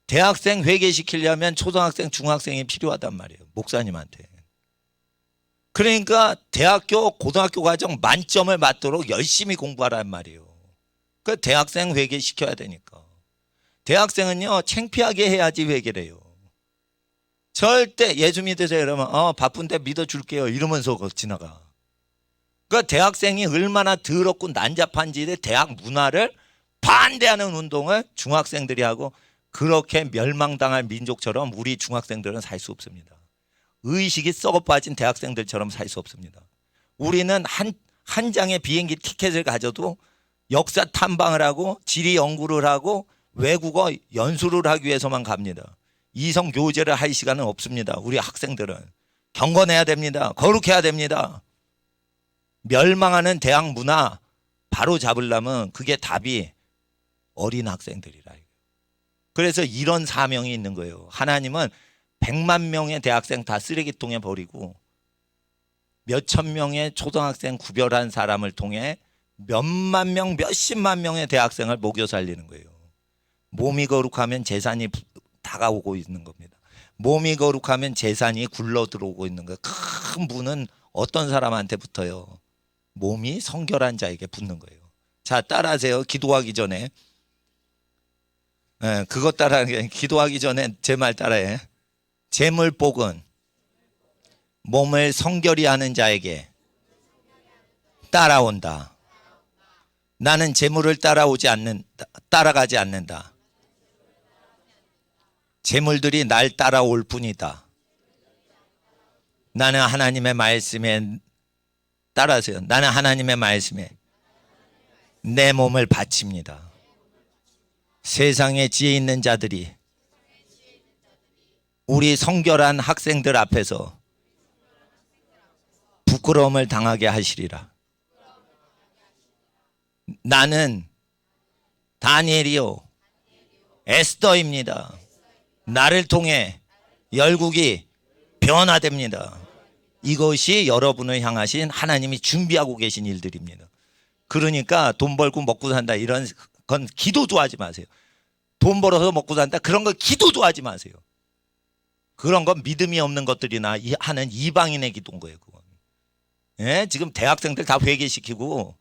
Speaker 1: 대학생 회개시키려면 초등학생 중학생이 필요하단 말이에요. 목사님한테. 그러니까 대학교 고등학교 과정 만점을 맞도록 열심히 공부하란 말이에요. 그 대학생 회개시켜야 되니까. 대학생은요 창피하게 해야지 회개를 해요. 절대 예수 믿으세요 이러면 바쁜데 믿어줄게요 이러면서 지나가. 그러니까 대학생이 얼마나 더럽고 난잡한지 대학 문화를 반대하는 운동을 중학생들이 하고, 그렇게 멸망당할 민족처럼 우리 중학생들은 살 수 없습니다. 의식이 썩어 빠진 대학생들처럼 살 수 없습니다. 우리는 한 장의 비행기 티켓을 가져도 역사 탐방을 하고 지리 연구를 하고 외국어 연수를 하기 위해서만 갑니다. 이성 교제를 할 시간은 없습니다. 우리 학생들은 경건해야 됩니다. 거룩해야 됩니다. 멸망하는 대학 문화 바로 잡으려면 그게 답이 어린 학생들이라. 그래서 이런 사명이 있는 거예요. 하나님은 100만 명의 대학생 다 쓰레기통에 버리고 몇천 명의 초등학생 구별한 사람을 통해 몇만 명, 몇십만 명의 대학생을 먹여 살리는 거예요. 몸이 거룩하면 재산이 다가오고 있는 겁니다. 몸이 거룩하면 재산이 굴러 들어오고 있는 거예요. 큰 분은 어떤 사람한테 붙어요? 몸이 성결한 자에게 붙는 거예요. 자, 따라하세요. 기도하기 전에. 그것 따라하기, 기도하기 전에 제 말 따라해. 재물복은 몸을 성결히 하는 자에게 따라온다. 나는 재물을 따라가지 않는다. 재물들이 날 따라올 뿐이다. 나는 하나님의 말씀에 따라하세요. 나는 하나님의 말씀에 내 몸을 바칩니다. 세상에 지혜 있는 자들이 우리 성결한 학생들 앞에서 부끄러움을 당하게 하시리라. 나는 다니엘이요 에스더입니다. 나를 통해 열국이 변화됩니다. 이것이 여러분을 향하신 하나님이 준비하고 계신 일들입니다. 그러니까 돈 벌고 먹고 산다 이런 건 기도도 하지 마세요. 돈 벌어서 먹고 산다 그런 거 기도도 하지 마세요. 그런 건 믿음이 없는 것들이나 하는 이방인의 기도인 거예요. 그건. 예? 지금 대학생들 다 회개시키고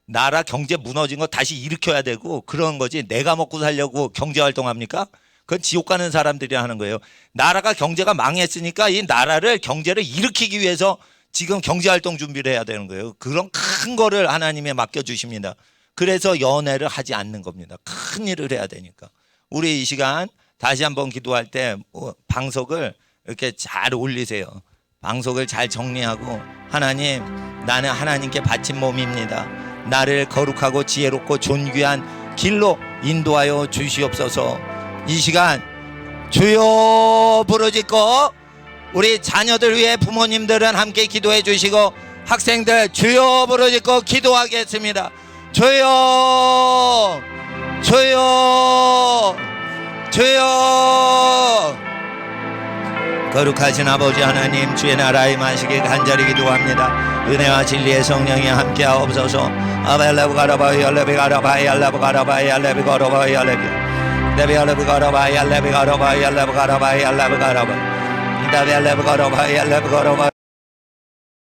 Speaker 1: 나라 경제 무너진 거 다시 일으켜야 되고 그런 거지. 내가 먹고 살려고 경제활동합니까? 그건 지옥 가는 사람들이 하는 거예요. 나라가 경제가 망했으니까 이 나라를 경제를 일으키기 위해서 지금 경제활동 준비를 해야 되는 거예요. 그런 큰 거를 하나님에 맡겨주십니다. 그래서 연애를 하지 않는 겁니다. 큰 일을 해야 되니까. 우리 이 시간 다시 한번 기도할 때 방석을 이렇게 잘 올리세요. 방석을 잘 정리하고 하나님, 나는 하나님께 바친 몸입니다. 나를 거룩하고 지혜롭고 존귀한 길로 인도하여 주시옵소서. 이 시간 주여 부르짖고 우리 자녀들 위해 부모님들은 함께 기도해 주시고 학생들 주여 부르짖고 기도하겠습니다. 주여 주여 주여. 거룩하신 아버지 하나님, 주의 나라에 임하시길 간절히 기도합니다. 은혜와 진리의 성령이 함께하옵소서. 아벨레브가라바이 알레비가라바이 알레브가라바이 알레비가라바이 알레비 데비알레비가라바이 알레비가라바이 알레브가라바이 알레비가라바이 데비알레브가라바이 알레비가라바이